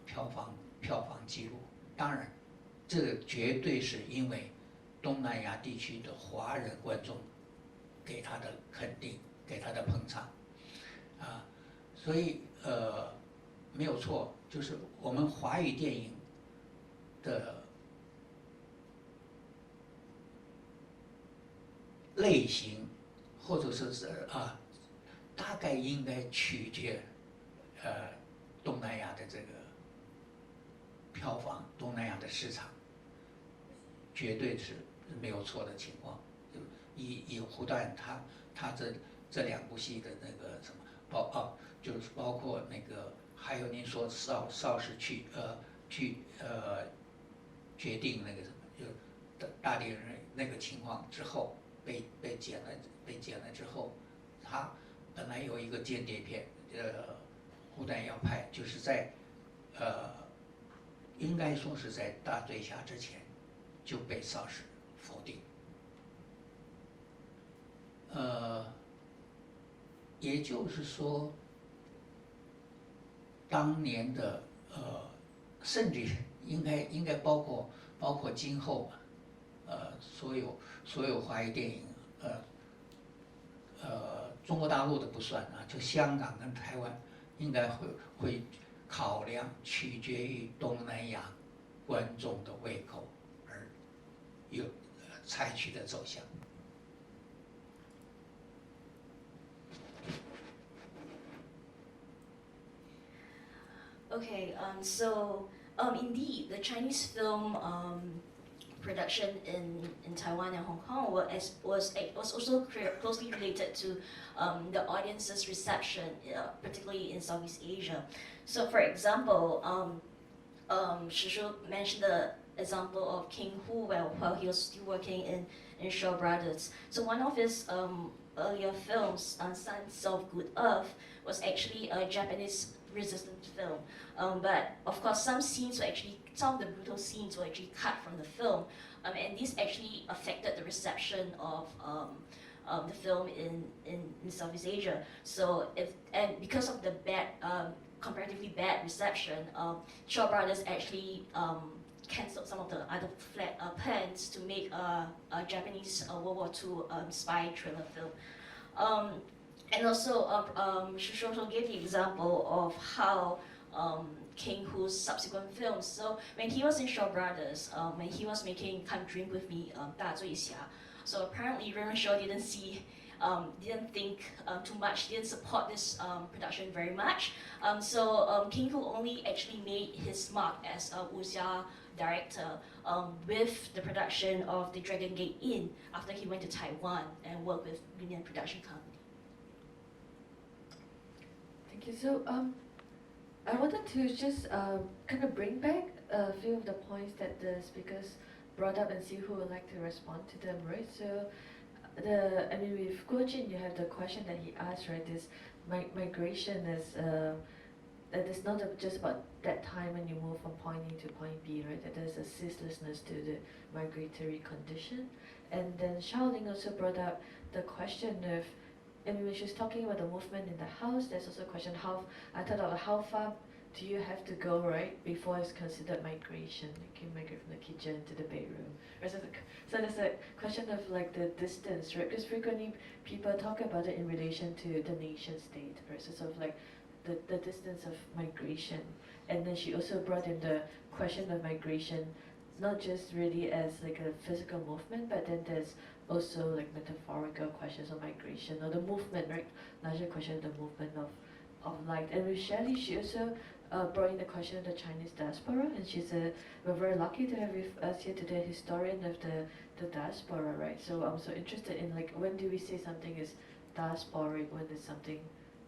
票房纪录。当然，这个绝对是因为东南亚地区的华人观众给他的肯定，给他的捧场，啊，所以没有错，就是我们华语电影的类型，或者说是大概应该取决东南亚的这个票房，东南亚的市场，绝对是没有错的情况。以胡导演他这两部戏的那个什么就是包括那个，还有您说邵氏去决定那个什么，就大地人那个情况之后被剪了之后，他本来有一个间谍片，胡导演要拍，就是在应该说是在大醉侠之前就被邵氏否定。也就是说，当年的甚至应该包括今后所有华语电影，中国大陆的不算啊，就香港跟台湾应该会考量取决于东南亚观众的胃口而有采取的走向。Okay, so indeed, the Chinese film production in Taiwan and Hong Kong was also closely related to the audience's reception, particularly in Southeast Asia. So, for example, Shih Chun mentioned the example of King Hu while he was still working in Shaw Brothers. So one of his earlier films, Sons of Good Earth, was actually a Japanese resistance film. But of course, some of the brutal scenes were actually cut from the film, and this actually affected the reception of the film in Southeast Asia. So because of the comparatively bad reception, Shaw Brothers actually cancelled some of the other plans to make a Japanese World War II spy thriller film. And also, Shih Chun also gave the example of how King Hu's subsequent films. So when he was in Shaw Brothers, when he was making Come Drink With Me, 大醉侠, so apparently Raymond Shaw didn't think too much, didn't support this production very much. So King Hu only actually made his mark as a wuxia director with the production of The Dragon Gate Inn after he went to Taiwan and worked with Union Production Company. Thank you. So I wanted to just kind of bring back a few of the points that the speakers brought up and see who would like to respond to them, right? So with Guo-Juin, you have the question that he asked, right? This migration is that it's not just about that time when you move from point A to point B, right? That there's a ceaselessness to the migratory condition. And then Shaoling also brought up the question of, when she was talking about the movement in the house, there's also a question how far do you have to go, right, before it's considered migration? Like you migrate from the kitchen to the bedroom. So there's a question of like the distance, right? Because frequently people talk about it in relation to the nation state, right? So sort of like the distance of migration. And then she also brought in the question of migration, not just really as like a physical movement, but then there's also like metaphorical questions of migration or the movement, right? Larger question of the movement of light. And with Shelly, she also brought in the question of the Chinese diaspora, and we're very lucky to have with us here today a historian of the diaspora, right? So I'm so interested in like when do we say something is diasporic, when is something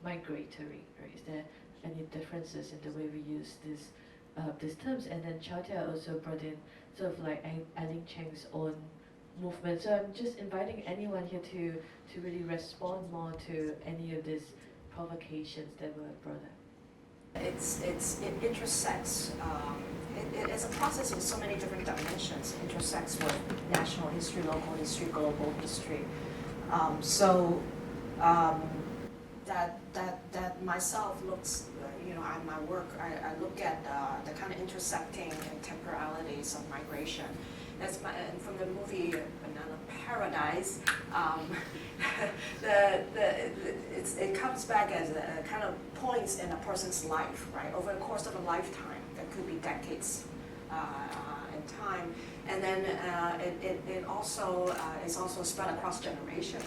migratory, right? Is there any differences in the way we use these terms? And then Cheow-thia also brought in sort of like Eileen Cheng's own movement. So I'm just inviting anyone here to really respond more to any of these provocations that were brought up. It intersects. It is a process with so many different dimensions. It intersects with national history, local history, global history. that myself looks, my work, I look at the kind of intersecting and temporalities of migration. That's and from the movie Banana Paradise, it comes back as a kind of points in a person's life, right? Over the course of a lifetime, that could be decades in time, and then it also is also spread across generation.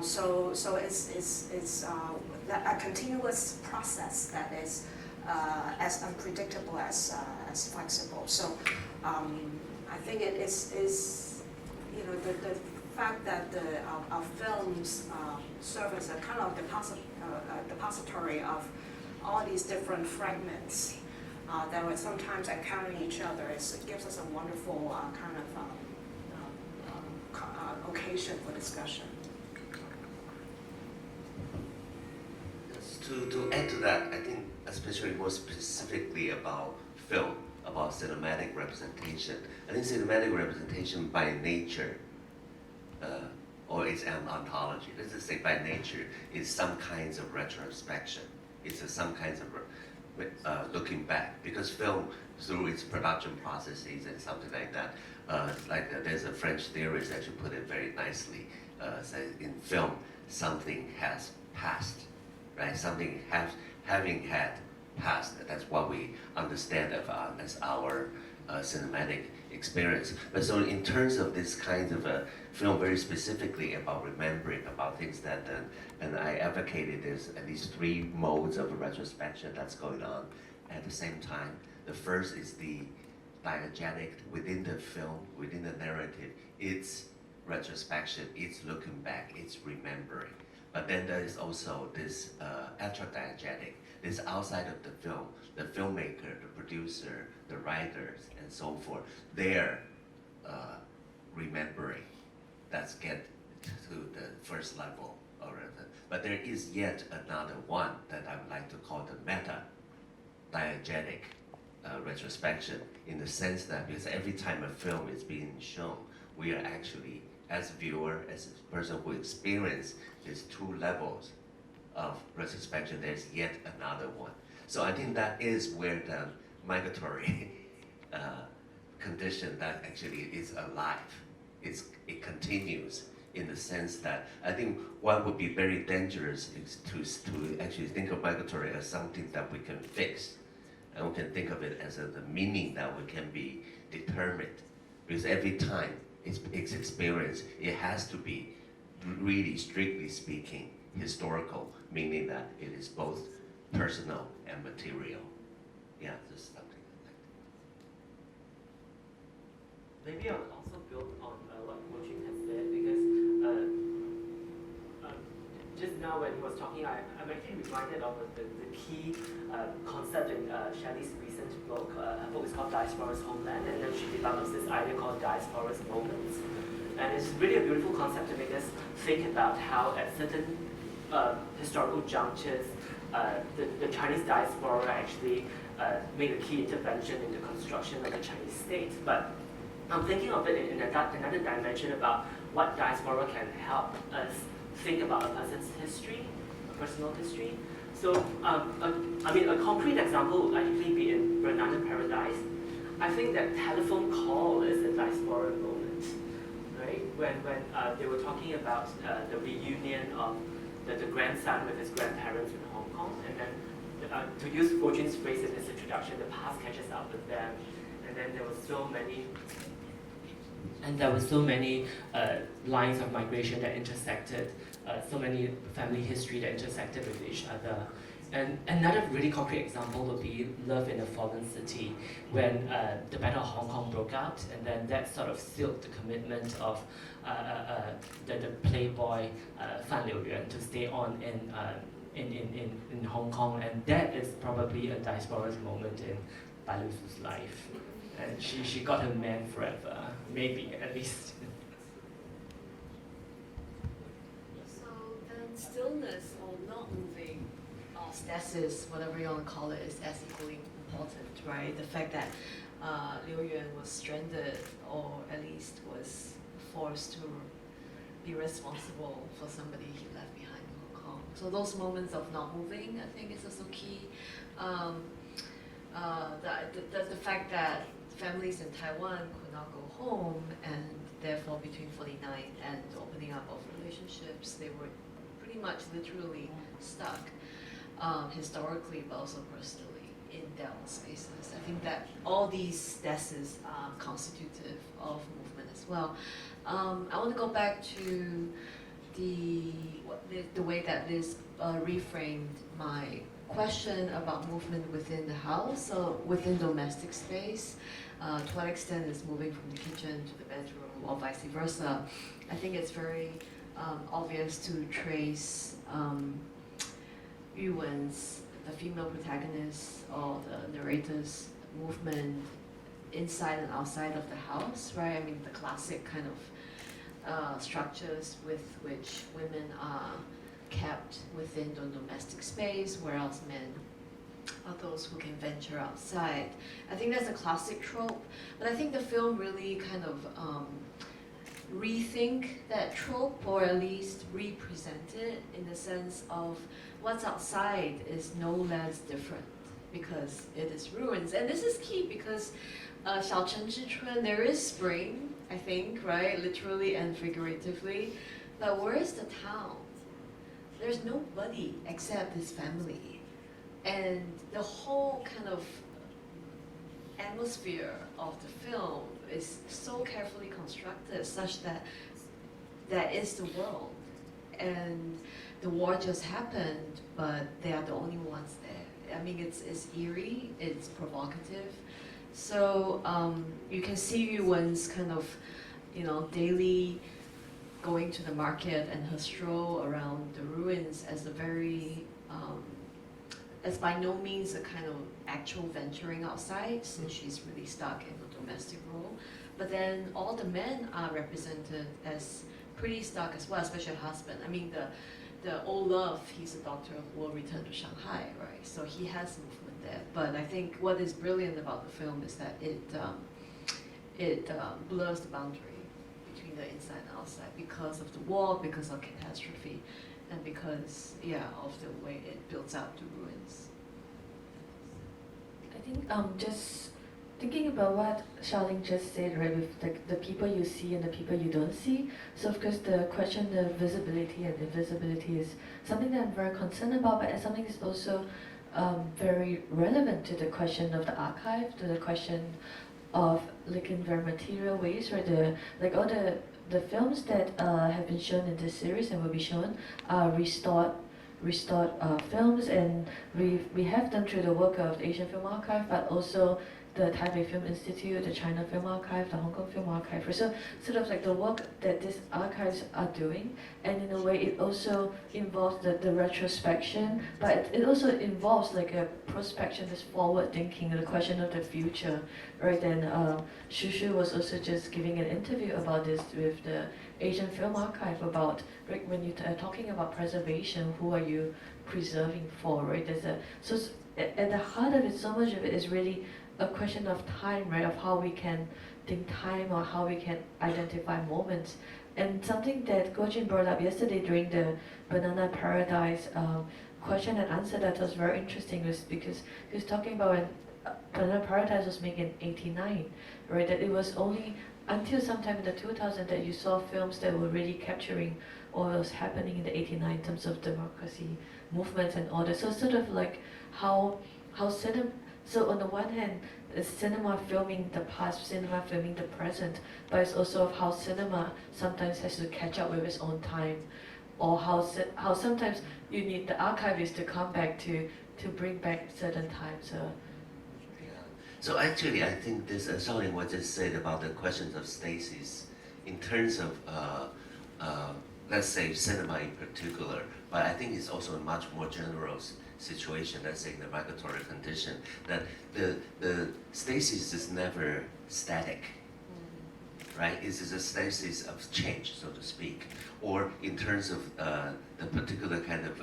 So it's a continuous process that is as unpredictable as flexible. So I think it is the fact that our films serve as a kind of depository of all these different fragments that would sometimes encounter each other. It gives us a wonderful kind of occasion for discussion. To add to that, I think especially more specifically about film, about cinematic representation. I think cinematic representation by nature, or its ontology, let's just say by nature, is some kinds of retrospection. It's some kinds of looking back, because film, through its production processes and something like that, there's a French theorist actually put it very nicely, says in film, something has passed. Right, something having had passed. That's what we understand of as our cinematic experience. But so in terms of this kind of a film, very specifically about remembering, about things that, and I advocated there's at least 3 modes of retrospection that's going on at the same time. The first is the diegetic within the film, within the narrative. It's retrospection, it's looking back, it's remembering. But then there is also this extra-diegetic, this outside of the film, the filmmaker, the producer, the writers, and so forth. They're remembering. That's get to the first level. But there is yet another one that I would like to call the meta-diegetic retrospection, in the sense that because every time a film is being shown, we are actually, as a viewer, as a person who experiences these 2 levels of retrospection, there's yet another one. So I think that is where the migratory condition that actually is alive. It continues in the sense that I think what would be very dangerous is to actually think of migratory as something that we can fix. And we can think of it as the meaning that we can be determined. Because every time its experience, it has to be really, strictly speaking, historical, meaning that it is both personal and material. Yeah, just something like that. Maybe I'll also build on what Guo-Juin has said, because just now when he was talking, I'm actually reminded of the key concept in Shelly's recent book. Her book is called Diaspora's Homeland, and then she develops this idea called Diaspora's Moments. And it's really a beautiful concept to make us think about how at certain historical junctures, the Chinese diaspora actually made a key intervention in the construction of the Chinese state. But I'm thinking of it in another dimension about what diaspora can help us think about a person's history, a personal history. So, a concrete example would actually be in Banana Paradise. I think that telephone call is a diaspora moment, right? When they were talking about the reunion of the grandson with his grandparents in Hong Kong, and then to use Guo-Jun's phrase in his introduction, the past catches up with them, and then there were so many. And there were so many lines of migration that intersected, so many family history that intersected with each other. And another really concrete example would be Love in a Fallen City, when the Battle of Hong Kong broke out, and then that sort of sealed the commitment of the playboy Fan Liuyuan to stay on in Hong Kong, and that is probably a diaspora's moment in Bai Lusu's life. And she got her man forever, maybe at least. So then stillness or not moving, or stasis, whatever you want to call it, is as equally important, right? The fact that Liu Yuan was stranded, or at least was forced to be responsible for somebody he left behind in Hong Kong. So those moments of not moving, I think, is also key. The fact that families in Taiwan could not go home, and therefore between 49 and the opening up of relationships, they were pretty much literally stuck, historically but also personally, in their own spaces. I think that all these deaths are constitutive of movement as well. I want to go back to the way that Liz reframed my question about movement within the house, so within domestic space, to what extent is moving from the kitchen to the bedroom or vice versa. I think it's very obvious to trace Yuwen's, the female protagonist or the narrator's movement inside and outside of the house, right? I mean, the classic kind of structures with which women are kept within the domestic space, whereas men are those who can venture outside. I think that's a classic trope, but I think the film really kind of rethink that trope, or at least represent it in the sense of what's outside is no less different because it is ruins. And this is key because Shao Chen Zhi Chun, there is spring, I think, right? Literally and figuratively. But where is the town? There's nobody except his family. And the whole kind of atmosphere of the film is so carefully constructed such that that is the world. And the war just happened, but they are the only ones there. I mean, it's eerie, it's provocative. So you can see Yuwen's kind of, daily going to the market and her stroll around the ruins as a very, as by no means a kind of actual venturing outside, since she's really stuck in a domestic role. But then all the men are represented as pretty stuck as well, especially her husband. I mean, the old love, he's a doctor, will return to Shanghai, right? So he has movement there. But I think what is brilliant about the film is that it blurs the boundary between the inside and outside because of the war, because of catastrophe, and because, of the way it builds out the ruins. I think just thinking about what Shaoling just said, right, with the people you see and the people you don't see. So of course the question of visibility and invisibility is something that I'm very concerned about, but something is also very relevant to the question of the archive, to the question of, like, in very material ways, right? All the films that have been shown in this series and will be shown are restored films, and we have them through the work of the Asian Film Archive, but also the Taipei Film Institute, the China Film Archive, the Hong Kong Film Archive. So sort of like the work that these archives are doing, and in a way it also involves the retrospection, but it also involves like a prospection, this forward thinking, the question of the future, right? And Shushu was also just giving an interview about this with the Asian Film Archive about, right, when you're talking about preservation, who are you preserving for, right? So at the heart of it, so much of it is really a question of time, right? Of how we can think time, or how we can identify moments. And something that Guo-Juin brought up yesterday during the Banana Paradise question and answer that was very interesting, was because he was talking about when Banana Paradise was made in '89, right? That it was only until sometime in the 2000s that you saw films that were really capturing what was happening in the '89 in terms of democracy movements and all that. So sort of like how cinema. So on the one hand, it's cinema filming the past, cinema filming the present, but it's also of how cinema sometimes has to catch up with its own time, or how sometimes you need the archivist to come back to bring back certain times. So actually, I think this Shaoling what just said about the questions of stasis, in terms of let's say cinema in particular, but I think it's also a much more general situation, let's say in the migratory condition, that the stasis is never static, right? It is a stasis of change, so to speak, or in terms of the particular kind of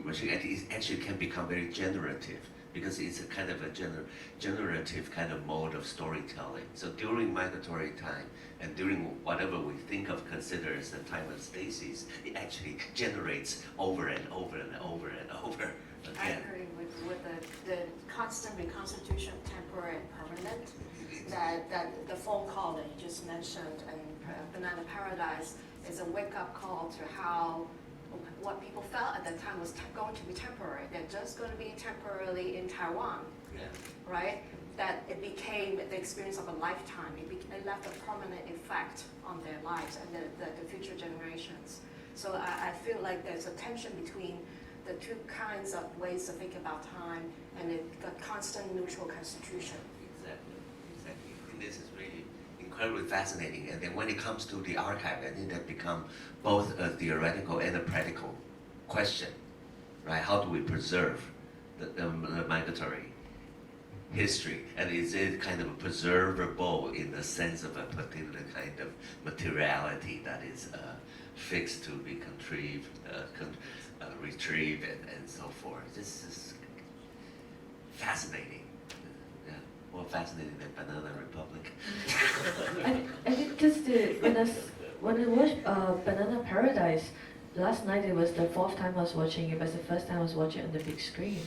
machine, it actually can become very generative because it's a kind of a generative kind of mode of storytelling. So during migratory time and during whatever we think of consider as the time of stasis, it actually generates over and over and over and over again. I agree with the constant reconstitution, temporary and permanent. That the phone call that you just mentioned and Banana Paradise is a wake-up call to how what people felt at that time was going to be temporary. They're just going to be temporarily in Taiwan, right? That it became the experience of a lifetime. It left a permanent effect on their lives and the future generations. So I feel like there's a tension between the two kinds of ways to think about time and a constant neutral constitution. Exactly. I think this is really incredibly fascinating. And then when it comes to the archive, I think that become both a theoretical and a practical question, right? How do we preserve the migratory history? And is it kind of preservable in the sense of a particular kind of materiality that is fixed to be retrieved and so forth? This is fascinating. Yeah, more fascinating than Banana Republic. I think just when I watched Banana Paradise last night, it was the fourth time I was watching it, but it's the first time I was watching it on the big screen.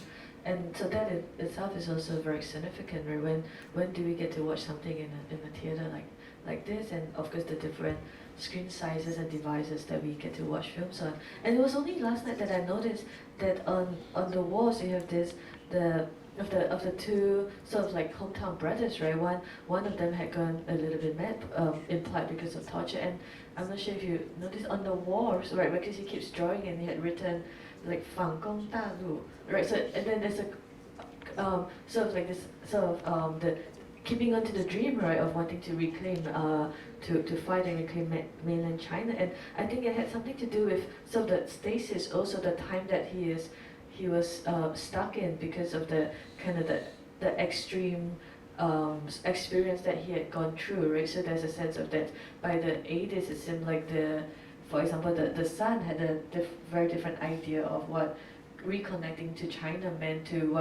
And so that itself is also very significant, right? When do we get to watch something in a theater like this? And of course the different screen sizes and devices that we get to watch films on. And it was only last night that I noticed that on the walls you have this of the two sort of like hometown brothers, right? One of them had gone a little bit mad, implied because of torture, and I'm not sure if you noticed on the walls, right? Because he keeps drawing and he had written like 反攻大陆, right? So and then there's a sort of like this the keeping on to the dream, right, of wanting to reclaim, to fight and reclaim mainland China, and I think it had something to do with sort of the stasis, also the time that he was stuck in because of the kind of the extreme experience that he had gone through, right? So there's a sense of that by the 80s, it seemed like for example, the son had a very different idea of what reconnecting to China meant to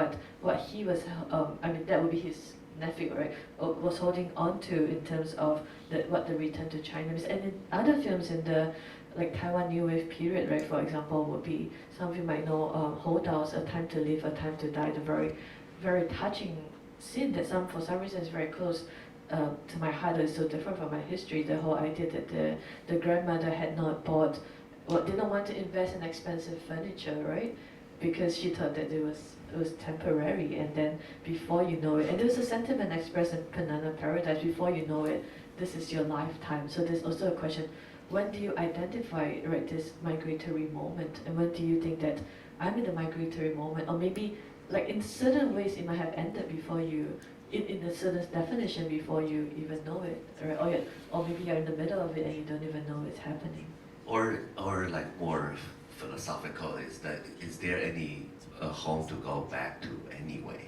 what he was, I mean, that would be his nephew, right, was holding on to in terms of what the return to China is. And in other films in the like Taiwan New Wave period, right, for example, would be, some of you might know Holdouts, A Time to Live, A Time to Die, the very, very touching scene that for some reason is very close to my heart. It's so different from my history. The whole idea that the grandmother had not didn't want to invest in expensive furniture, right? Because she thought that it was temporary, and then before you know it, and there's a sentiment expressed in Banana Paradise, before you know it, this is your lifetime. So there's also a question, when do you identify, right, this migratory moment, and when do you think that I'm in the migratory moment, or maybe like in certain ways it might have ended before you, in a certain definition before you even know it, right? Or maybe you're in the middle of it and you don't even know it's happening. Or like more philosophical, is there any home to go back to anyway,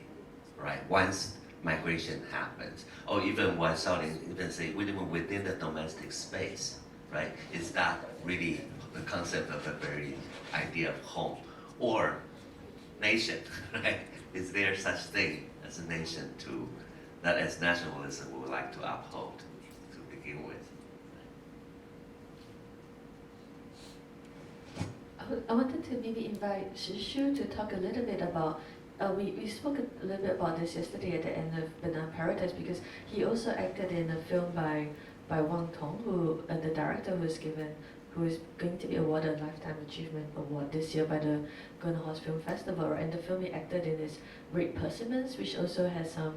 right? Once migration happens, or even what Shaoling even say, even within the domestic space, right? Is that really the concept of the very idea of home or nation, right? Is there such thing as a nation that as nationalism we would like to uphold to begin with? I wanted to maybe invite Shih Chun to talk a little bit about, we spoke a little bit about this yesterday at the end of Banana Paradise, because he also acted in a film by Wang Tong, the director who is going to be awarded a Lifetime Achievement Award this year by the Golden Horse Film Festival, right? And the film he acted in is Great Persimmons, which also has some,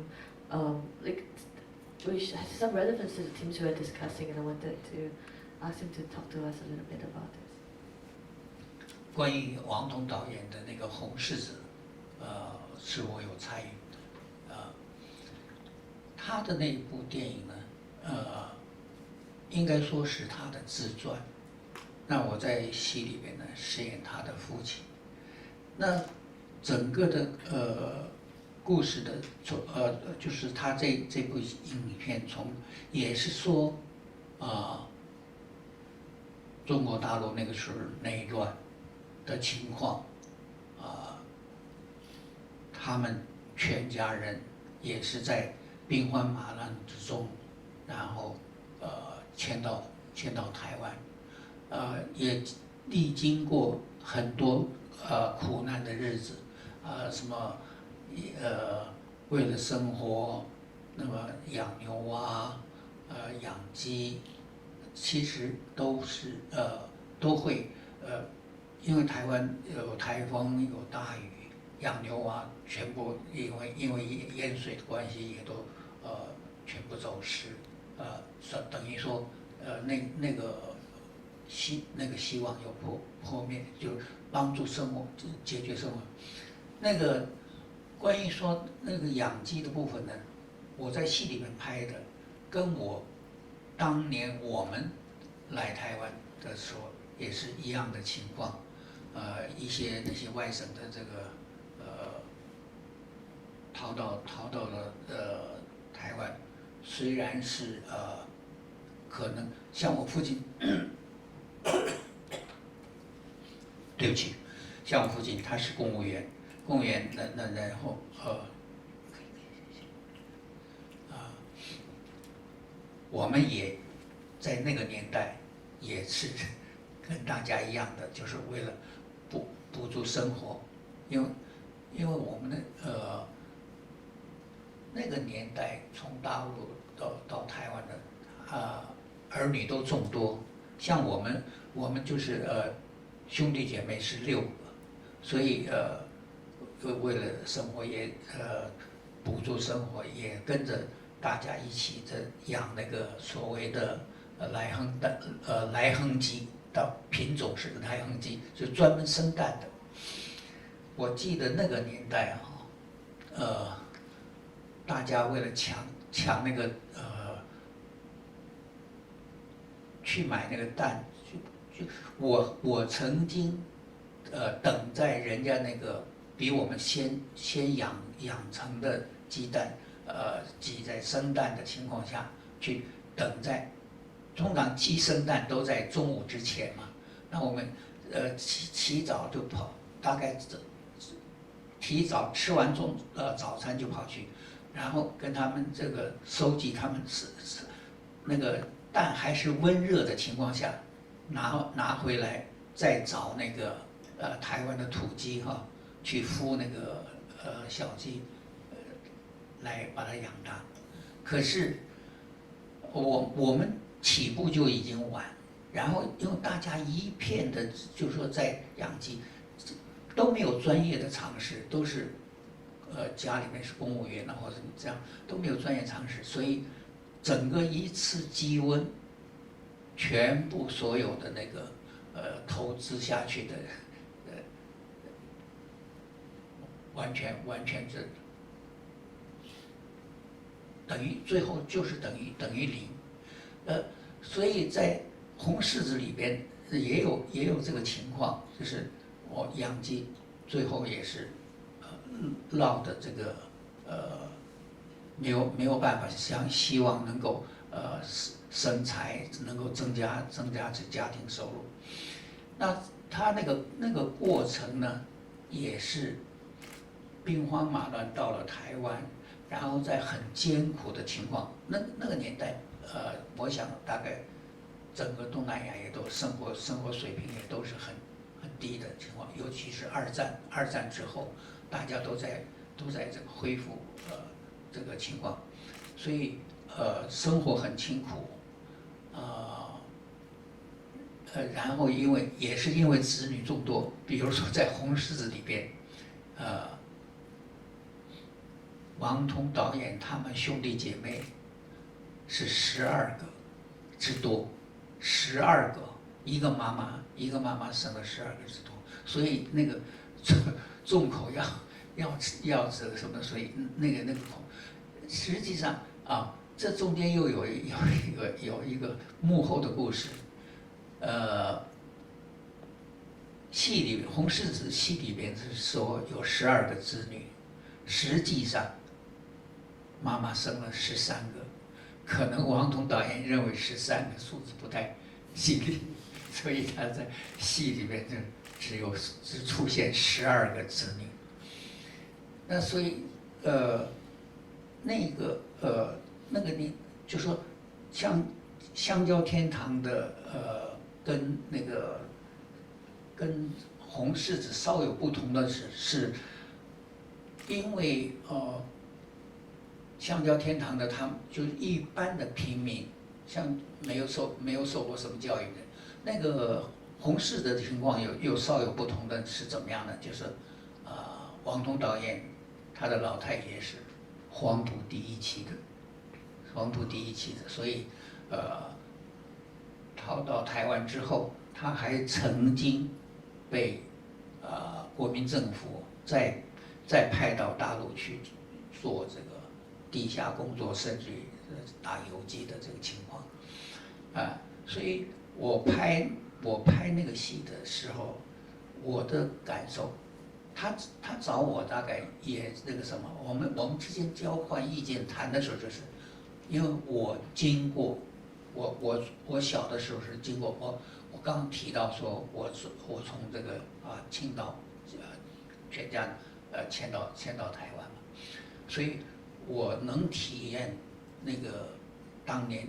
which has some relevance to the themes we were discussing, and I wanted to ask him to talk to us a little bit about this. 关于王彤导演的那个《红柿子》，是我有参与的。他的那部电影呢，应该说是他的自传。那我在戏里边呢，饰演他的父亲。那整个的故事的就是他这部影片也是说中国大陆那个时候内乱的情况，他们全家人也是在兵荒马乱之中，然后迁到台湾，也历经过很多苦难的日子，什么为了生活，那么养牛蛙，养鸡，其实都会因为台湾有台风有大雨，养牛蛙全部因为淹水的关系也都全部走失，等于说那个希望有破灭，就帮助生活解决生活。那个关于说那个养鸡的部分呢，我在戏里面拍的，跟我当年我们来台湾的时候也是一样的情况。那些外省的这个逃到了台湾，虽然是可能像我父亲，对不起，像我父亲他是公务员，然后我们也在那个年代也是跟大家一样的，就是为了补助生活，因为我们的那个年代从大陆到台湾的儿女都众多，像我们就是兄弟姐妹是6个，所以为了生活也补助生活，也跟着大家一起养那个所谓的来亨鸡，到品种是来亨鸡，就专门生蛋的。我记得那个年代大家为了抢那个去买那个蛋，我曾经等在人家那个比我们先养成的鸡蛋，鸡在生蛋的情况下去等在，通常鸡生蛋都在中午之前嘛，那我们起早就跑，大概提早吃完早餐就跑去，然后跟他们这个收集他们那个蛋还是温热的情况下拿回来，再找那个台湾的土鸡去孵那个小鸡，来把它养大。可是我们起步就已经晚，然后因为大家一片的，就是说在养鸡都没有专业的常识，都是家里面是公务员或者这样，都没有专业常识，所以整个一次鸡瘟，全部所有的那个投资下去的完全是等于最后就是等于0，所以在红柿子里边也有这个情况，就是我养鸡最后也是落的这个没有办法，希望能够生财，能够增加家庭收入。那他那个过程呢，也是兵荒马乱到了台湾，然后在很艰苦的情况，那个年代我想大概整个东南亚也都生活水平也都是很低的情况，尤其是二战之后，大家都在这个恢复这个情况，所以生活很清苦，然后也是因为子女众多，比如说在红柿子里边，王彤导演他们兄弟姐妹是12个之多，12个，一个妈妈生了12个之多，所以那个众口要这个什么，所以那个口，实际上这中间又有一个幕后的故事，戏里红柿子戏里边是说有12个子女，实际上妈妈生了13个，可能王彤导演认为13个数字不太吉利，所以他在戏里边只出现12个子女。那所以那个你就说香蕉天堂的跟红柿子稍有不同的是因为香蕉天堂的他们就是一般的平民，像没有受过什么教育的，那个红柿的情况又稍有不同的是怎么样呢？就是王彤导演他的老太爷是黄埔第一期的，所以逃到台湾之后，他还曾经被国民政府再派到大陆去做这个地下工作，甚至于打游击的这个情况，所以我拍那个戏的时候，我的感受，他找我大概也那个什么，我们之间交换意见谈的时候，就是因为我经过我小的时候是经过我刚提到说我从这个青岛全家迁到台湾嘛，所以我能体验那个当年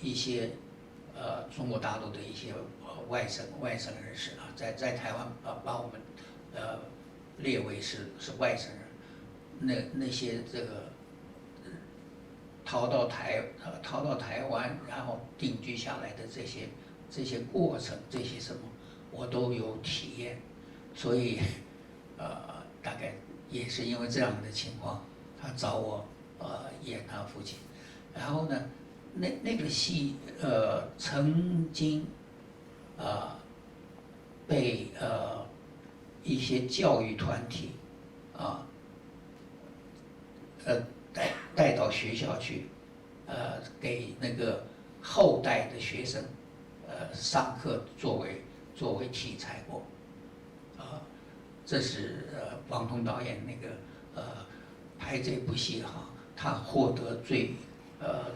一些中国大陆的一些外省人士在台湾把我们列为是外省人，那些这个逃到台湾然后定居下来的这些过程，这些什么我都有体验，所以大概也是因为这样的情况，他找我演他父亲，然后呢，那个戏曾经被一些教育团体带到学校去，给那个后代的学生上课作为题材过，这是王彤导演那个拍这部戏他获得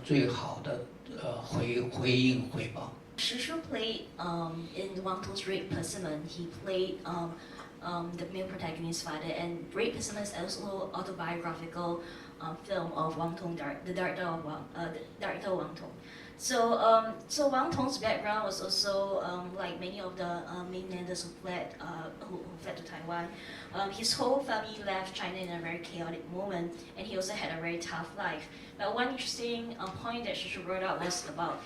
最好的回应回报。Shih Chun played in Wang Tong's Great Persimmon. He played the main protagonist's father, and Great Persimmon is also autobiographical film of Wang Tong, the director Wang Tong. So Wang Tong's background was also like many of the mainlanders who fled to Taiwan. His whole family left China in a very chaotic moment, and he also had a very tough life. But one interesting point that Shih Chun brought up was about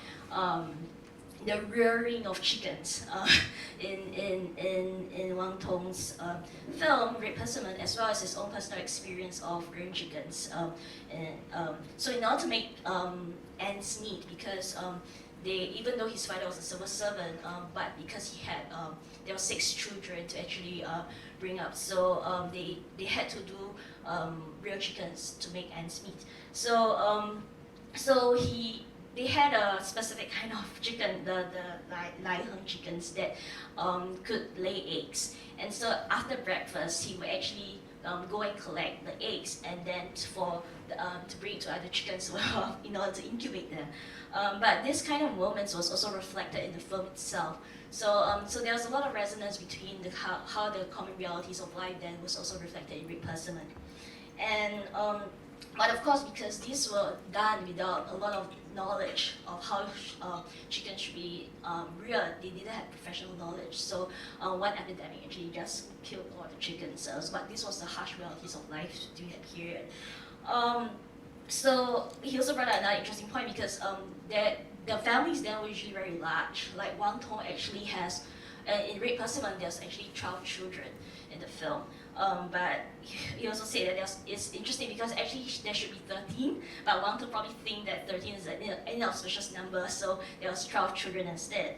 the rearing of chickens in Wang Tong's film Great Persimmon, as well as his own personal experience of rearing chickens. So in order to make ends meet, because even though his father was a civil servant, but because he had there were 6 children to actually bring up, so they had to do rear chickens to make ends meet. They had a specific kind of chicken, the Lai Heng chickens that could lay eggs. And so after breakfast, he would actually go and collect the eggs, and then to bring it to other chickens in order to incubate them. But this kind of moments was also reflected in the film itself. So there was a lot of resonance between how the common realities of life then was also reflected in Great Persimmon. And but of course, because these were done without a lot of knowledge of how chickens should be reared, they didn't have professional knowledge. So one epidemic actually just killed all the chickens. But this was the harsh realities of life during that period. So he also brought out another interesting point, because the families there were usually very large. Like Wang Tong actually has, in Great Persimmon, there's actually 12 children in the film. But he also said that it's interesting because actually there should be 13, but Wang Tong probably think that 13 is an inauspicious number, so there was 12 children instead.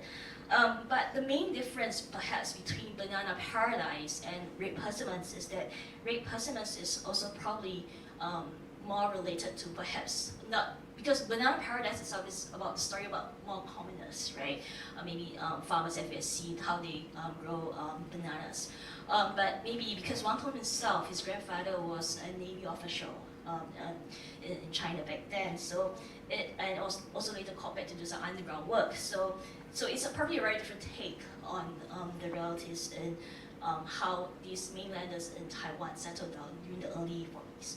But the main difference perhaps between Banana Paradise and Great Persimmons is that Great Persimmons is also probably more related to perhaps not, because Banana Paradise itself is about the story about more commoners, right? Maybe farmers have seen how they grow bananas. But maybe because Wang Tong himself, his grandfather was a Navy official in China back then, so and also later called back to do some underground work. So it's probably a very different take on the realities and how these mainlanders in Taiwan settled down during the early 40s.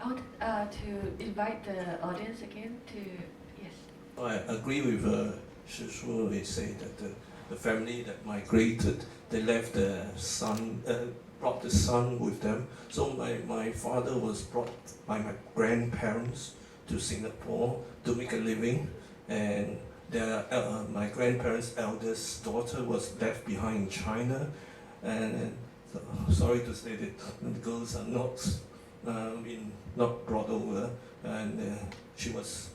I want to invite the audience again to, yes. I agree with Shih Chun. They say that the family that migrated, they left the son, brought the son with them. So my father was brought by my grandparents to Singapore to make a living, and my grandparents' eldest daughter was left behind in China, and sorry to say that the girls are not brought over, and she was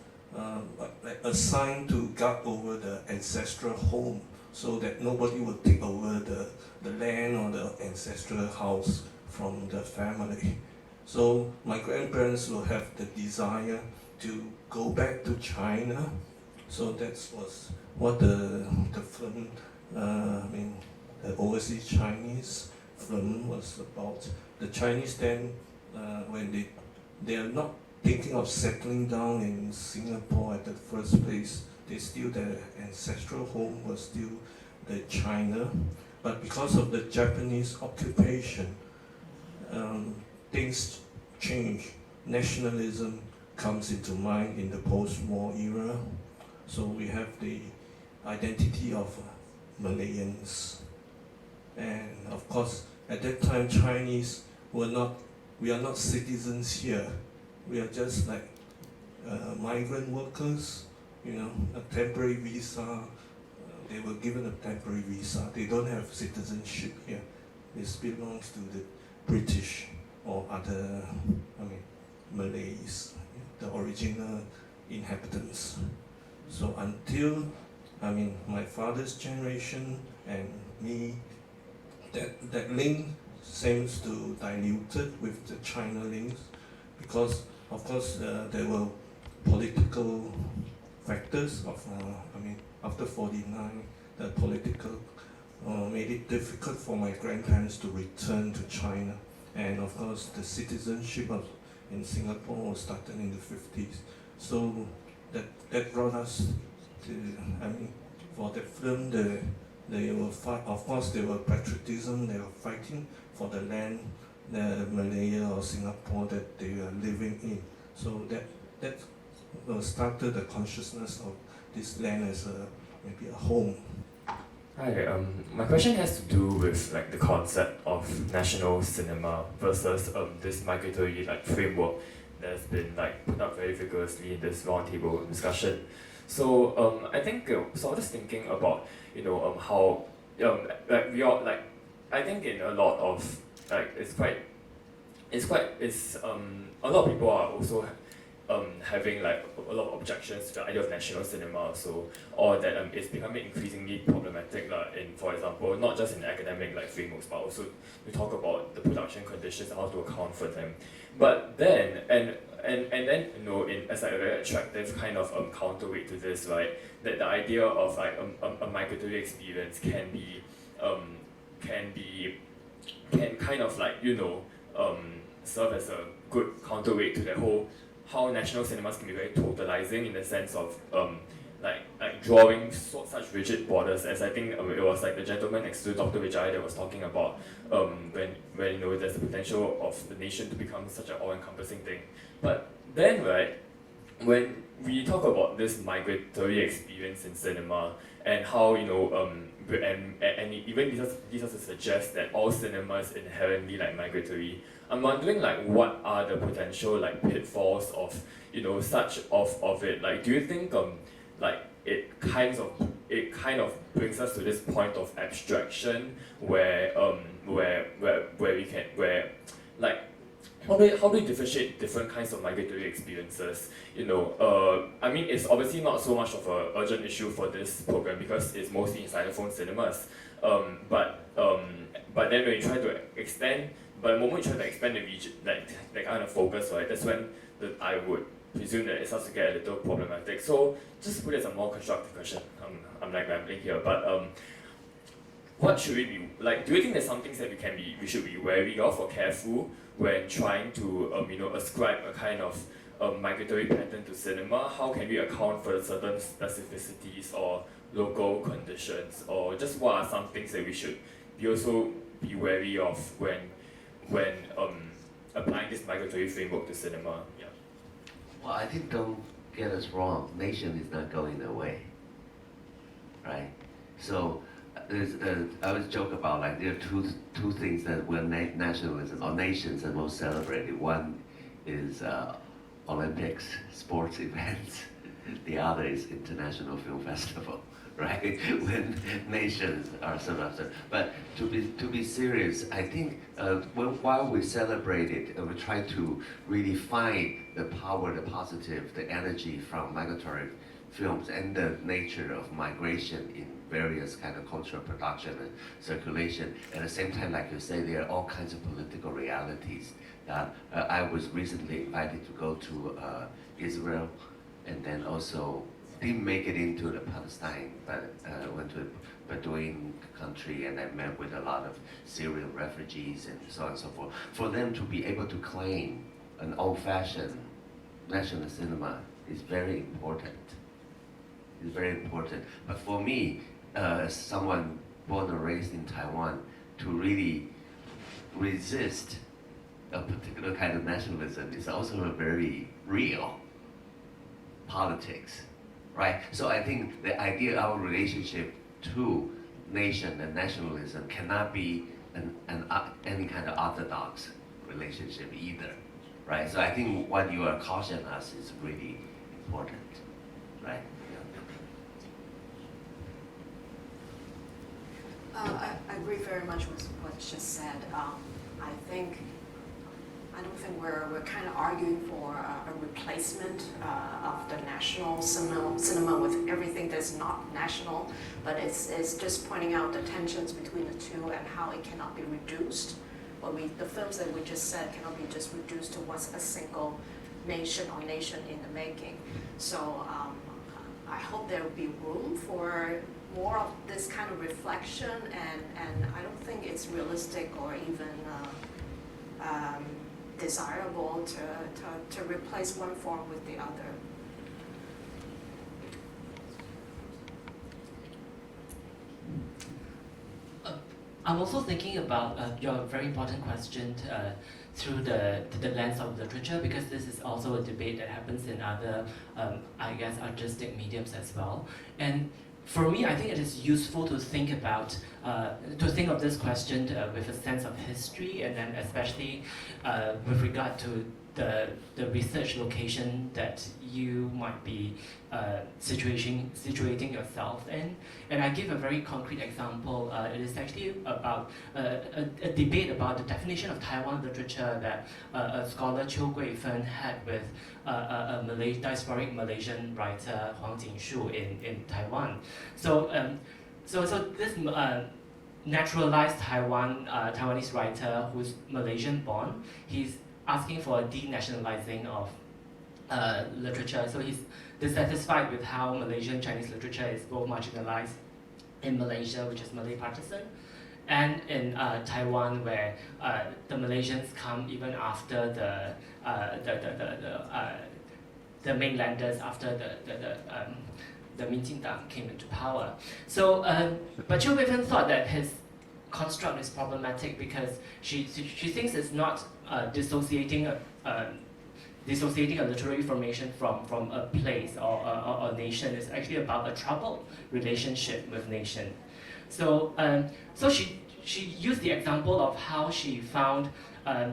assigned to guard over the ancestral home, so that nobody would take over the land or the ancestral house from the family. So my grandparents will have the desire to go back to China. So that was what the film, the overseas Chinese film was about. The Chinese then, when they are not thinking of settling down in Singapore at the first place, their ancestral home was still the China. But because of the Japanese occupation, things change. Nationalism comes into mind in the post-war era. So we have the identity of Malayans. And of course, at that time, Chinese we are not citizens here. We are just like migrant workers, a temporary visa. They were given a temporary visa. They don't have citizenship here. This belongs to the British or other, Malays, the original inhabitants. So until, my father's generation and me, that link seems to diluted with the China links, because of course there were political factors of, after 49, the political made it difficult for my grandparents to return to China. And of course the citizenship in Singapore was started in the 50s. So that brought us to, for the film, they were of course they were patriotism, they were fighting for the land, the Malaya or Singapore that they are living in. So that started the consciousness of this land as maybe a home. Hi, my question has to do with the concept of national cinema versus this migratory framework that's been put up very vigorously in this roundtable discussion. So I think so I was just thinking about how we all I think in a lot of a lot of people are also having a lot of objections to the idea of national cinema also, or that it's becoming increasingly problematic in, for example, not just in academic frameworks, but also we talk about the production conditions and how to account for them. But then and then as a very attractive kind of counterweight to this, right, that the idea of a migratory experience can kind of serve as a good counterweight to the whole how national cinemas can be very totalizing in the sense of drawing such rigid borders, as I think it was the gentleman next to Dr. Wijaya that was talking about when there's the potential of the nation to become such an all-encompassing thing. But then when we talk about this migratory experience in cinema and how and even this also suggests that all cinema is inherently migratory, I'm wondering what are the potential pitfalls of such of it. Do you think it kind of brings us to this point of abstraction where we can how do we differentiate different kinds of migratory experiences? It's obviously not so much of an urgent issue for this program because it's mostly in Sinophone cinemas. But then when you try to extend, the moment you try to expand the region, that kind of focus, right, that's when I would presume that it starts to get a little problematic. So just to put it as a more constructive question, I'm rambling here, but what should we be do you think there's some things that we should be wary of or careful when trying to ascribe a kind of migratory pattern to cinema? How can we account for certain specificities or local conditions, or just what are some things that we should also be wary of when applying this migratory framework to cinema. Yeah. Well, I think don't get us wrong. Nation is not going away, right? So I always joke about like there are two things that when nationalism or nations are most celebrated. One is Olympics, sports events. The other is International Film Festival, right? When nations are sort of, but to be serious, I think while we celebrate it, we try to really find the power, the positive, the energy from migratory films and the nature of migration in various kind of cultural production and circulation. At the same time, like you say, there are all kinds of political realities that I was recently invited to go to Israel, and then also didn't make it into the Palestine, but went to a Bedouin country, and I met with a lot of Syrian refugees and so on and so forth. For them to be able to claim an old-fashioned national cinema is very important. It's very important. But for me, as someone born and raised in Taiwan, to really resist a particular kind of nationalism is also a very real politics, right? So I think the idea of our relationship to nation and nationalism cannot be any kind of orthodox relationship either, right? So I think what you are cautioning us is really important, right? I agree very much with what's just said. I don't think we're kind of arguing for a replacement of the national cinema with everything that's not national, but it's just pointing out the tensions between the two and how it cannot be reduced. The films that we just said cannot be just reduced to what's a single nation or nation in the making. So I hope there will be room for more of this kind of reflection, and I don't think it's realistic or even desirable to replace one form with the other. I'm also thinking about your very important question through the lens of literature, because this is also a debate that happens in other, I guess, artistic mediums as well. And for me, I think it is useful to think about, to think of this question with a sense of history, and then especially with regard to the research location that you might be situating yourself in. And I give a very concrete example. It is actually about a debate about the definition of Taiwan literature that a scholar Cheow-thia had with a diasporic Malaysian writer Huang Jingshu in Taiwan. So this naturalized Taiwanese writer who's Malaysian born, he's asking for a denationalizing of literature. So he's dissatisfied with how Malaysian Chinese literature is both marginalized in Malaysia, which is Malay partisan, and in Taiwan, where the Malaysians come even after the mainlanders, after the Minjindang came into power. So, but Cheow-thia thought that his construct is problematic because she thinks it's not dissociating a literary formation from a place or a nation. It's actually about a troubled relationship with nation. So she used the example of how she found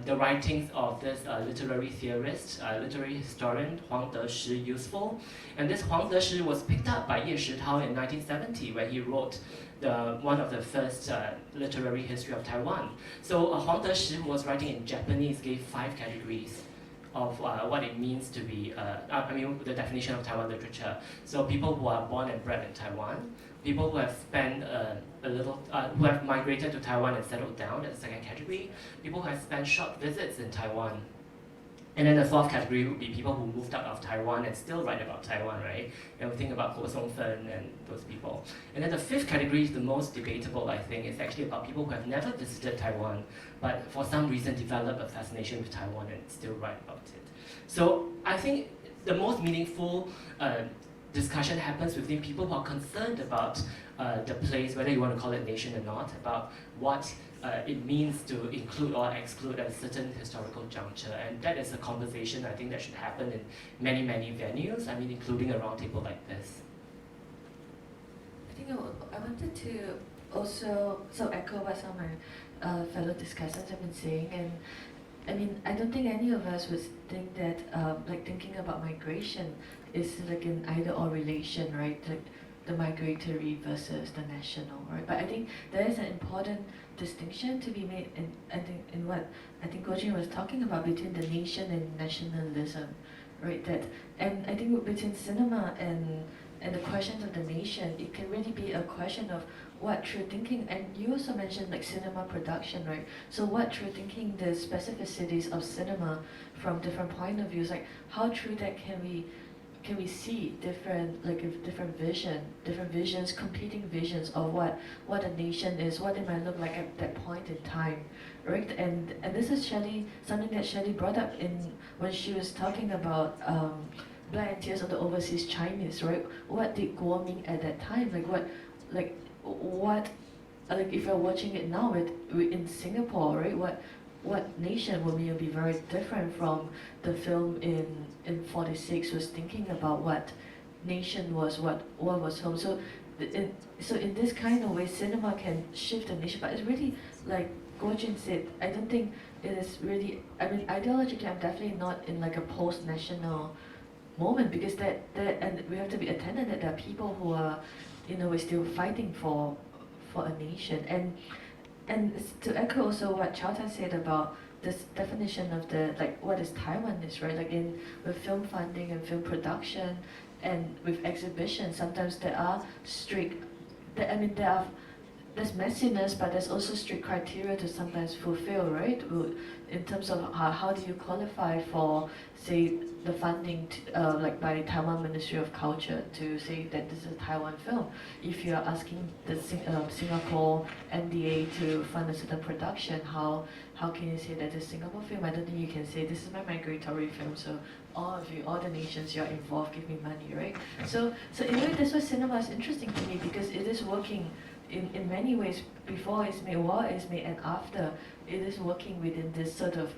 the writings of this literary theorist, literary historian Huang Deshi useful. And this Huang Deshi was picked up by Ye Shitao in 1970 when he wrote one of the first literary history of Taiwan. So Huang Deshi, who was writing in Japanese, gave 5 categories of what it means to be, the definition of Taiwan literature. So people who are born and bred in Taiwan, people who have spent who have migrated to Taiwan and settled down, that's the second category. People who have spent short visits in Taiwan. And then the 4th category would be people who moved out of Taiwan and still write about Taiwan, right? And we think about Guo Songfen and those people. And then the 5th category is the most debatable, I think. It's actually about people who have never visited Taiwan, but for some reason develop a fascination with Taiwan and still write about it. So I think the most meaningful discussion happens within people who are concerned about the place, whether you want to call it nation or not, about what it means to include or exclude at a certain historical juncture. And that is a conversation I think that should happen in many, many venues, I mean, including a roundtable like this. I think I wanted to also echo what some of my fellow discussants have been saying, and I mean, I don't think any of us would think that like thinking about migration is like an either or relation, right? Like the migratory versus the national, right? But I think there is an important distinction to be made in what I think Guo-Juin was talking about between the nation and nationalism, right? That, and I think between cinema and the questions of the nation, it can really be a question of what true thinking, and you also mentioned like cinema production, right? So what true thinking, the specificities of cinema from different point of views, like how true that can we see different, like different visions, competing visions of what a nation is, what it might look like at that point in time, right? And this is something that Shelly brought up in when she was talking about Blood and Tears of the Overseas Chinese, right? What did Guo mean at that time? Like if you're watching it now in Singapore, right? What nation will be very different from the film in 46 was thinking about what nation was, what was home. So in this kind of way, cinema can shift the nation, but it's really like Guo-Juin said, I don't think it is really, I mean, ideologically I'm definitely not in like a post-national moment, because that and we have to be attentive that there are people who are, we're still fighting for a nation. And to echo also what Cheow-thia said about this definition of the, like, what is Taiwan-ness, right? Like with film funding and film production and with exhibition, sometimes there are strict, there's messiness, but there's also strict criteria to sometimes fulfill, right? In terms of how do you qualify for, say, the funding like by Taiwan Ministry of Culture to say that this is a Taiwan film. If you're asking the Singapore MDA to fund a certain production, how can you say that it's a Singapore film? I don't think you can say this is my migratory film, so all of you, all the nations you're involved, give me money, right? So in a way, that's why cinema is interesting to me, because it is working in many ways. Before it's made, while it's made, and after, it is working within this sort of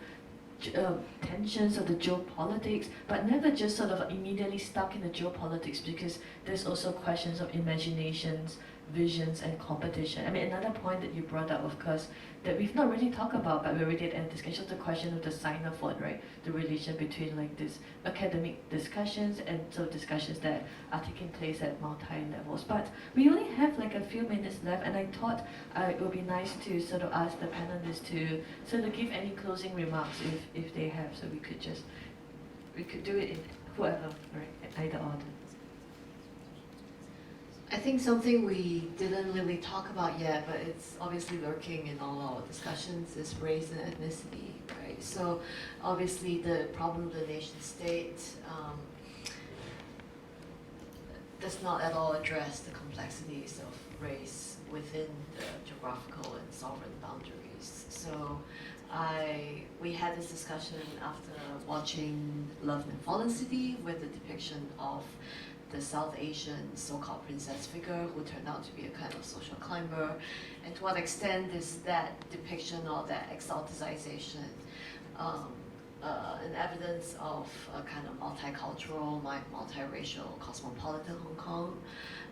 tensions of the geopolitics, but never just sort of immediately stuck in the geopolitics, because there's also questions of imaginations, visions, and competition. I mean, another point that you brought up, of course, that we've not really talked about, but we already had a discussion, the question of the Sinophone, right? The relation between like this academic discussions and so discussions that are taking place at multi-levels. But we only have like a few minutes left, and I thought it would be nice to sort of ask the panelists to sort of give any closing remarks if they have, so we could do it in whoever, right? Either order. I think something we didn't really talk about yet, but it's obviously lurking in all our discussions, is race and ethnicity, right? So obviously the problem of the nation state does not at all address the complexities of race within the geographical and sovereign boundaries. So we had this discussion after watching Love and Fallen City, with the depiction of the South Asian so-called princess figure who turned out to be a kind of social climber, and to what extent is that depiction or that exoticization an evidence of a kind of multicultural, multiracial, cosmopolitan Hong Kong.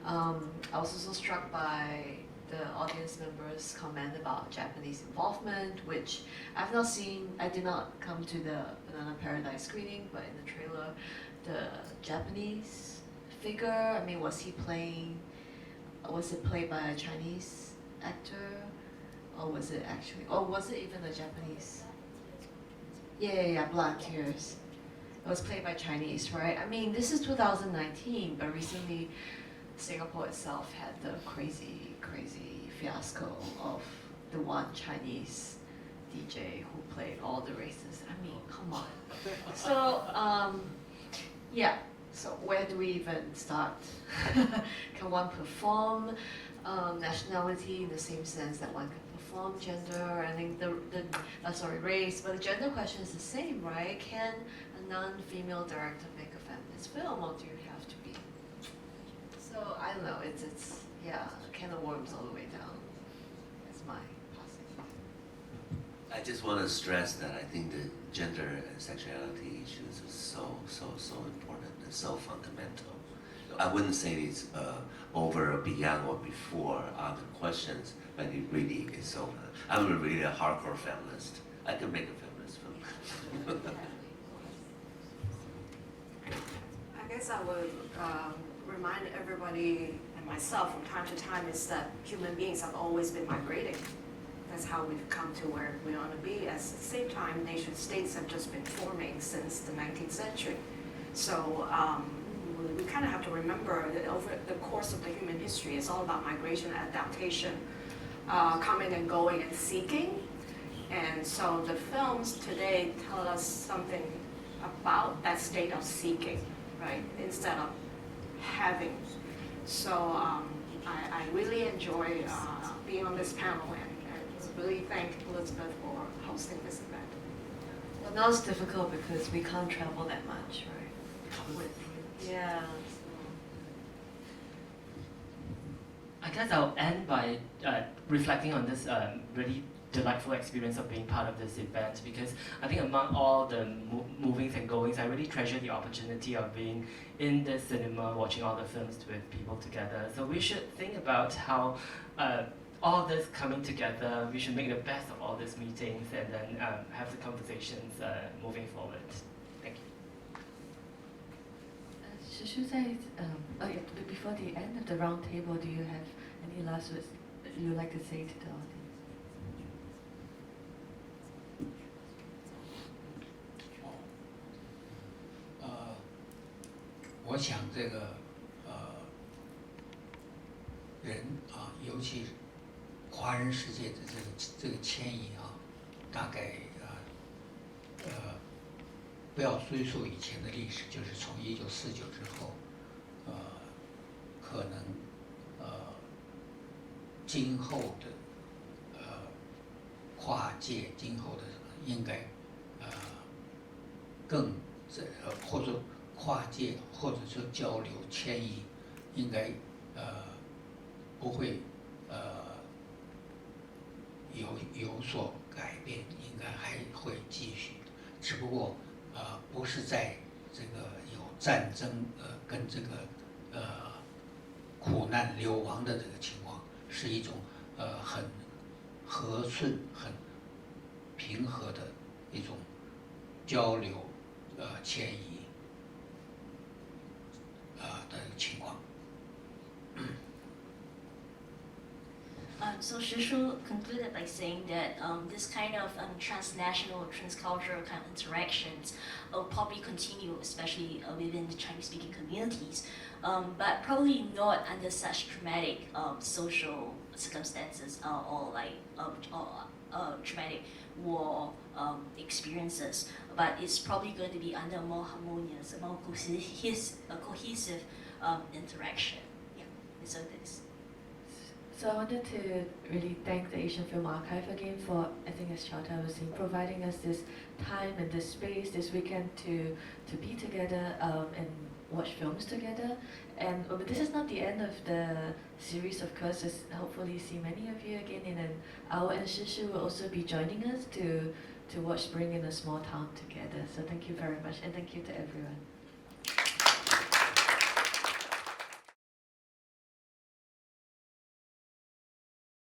I was also struck by the audience members' comment about Japanese involvement, which I've not seen. I did not come to the Banana Paradise screening, but in the trailer, the Japanese figure, I mean, was it played by a Chinese actor, or was it even a Japanese? Yeah, Blood and Tears. It was played by Chinese, right? I mean, this is 2019, but recently Singapore itself had the crazy fiasco of the one Chinese DJ who played all the races. I mean, come on. So, yeah. So where do we even start? Can one perform nationality in the same sense that one can perform gender? I think race, but the gender question is the same, right? Can a non-female director make a feminist film, or do you have to be So I don't know, it's yeah, a can of worms all the way down. That's my positive. I just want to stress that I think the gender and sexuality issues are so important and so fundamental. I wouldn't say it's over or beyond or before other questions, but it really is so. I'm really a hardcore feminist. I can make a feminist film. I guess I would remind everybody and myself from time to time is that human beings have always been migrating. That's how we've come to where we want to be. At the same time, nation states have just been forming since the 19th century. So we kind of have to remember that over the course of the human history, it's all about migration, adaptation, coming and going and seeking. And so the films today tell us something about that state of seeking, right, instead of having. So I really enjoy being on this panel and really thank Elizabeth for hosting this event. Well, now it's difficult because we can't travel that much, right? Yeah. I guess I'll end by reflecting on this really delightful experience of being part of this event, because I think among all the movings and goings, I really treasure the opportunity of being in the cinema, watching all the films with people together. So we should think about how all this coming together, we should make the best of all these meetings and then have the conversations moving forward. Thank you. Shih Chun, before the end of the round table, do you have any last words that you would like to say to the audience? 我想这个人啊，尤其华人世界的这个迁移啊，大概不要追溯以前的历史，就是从1949之后，可能今后的跨界，今后的应该更或者跨界或者说交流迁移，应该不会有所改变，应该还会继续，只不过不是在这个有战争跟这个苦难流亡的这个情况，是一种很和顺、很平和的一种交流迁移的情况。So Shishu concluded by saying that this kind of transnational, transcultural kind of interactions will probably continue, especially within the Chinese-speaking communities, but probably not under such dramatic social circumstances or like traumatic war experiences. But it's probably going to be under a more harmonious, a more cohesive interaction. Yeah, so this. So I wanted to really thank the Asian Film Archive again for, I think as Cheow-thia was saying, providing us this time and this space this weekend to be together and watch films together. And but this is not the end of the series, of course. Hopefully see many of you again in an hour, and Shih Chun will also be joining us to watch Spring in a Small Town together. So thank you very much, and thank you to everyone.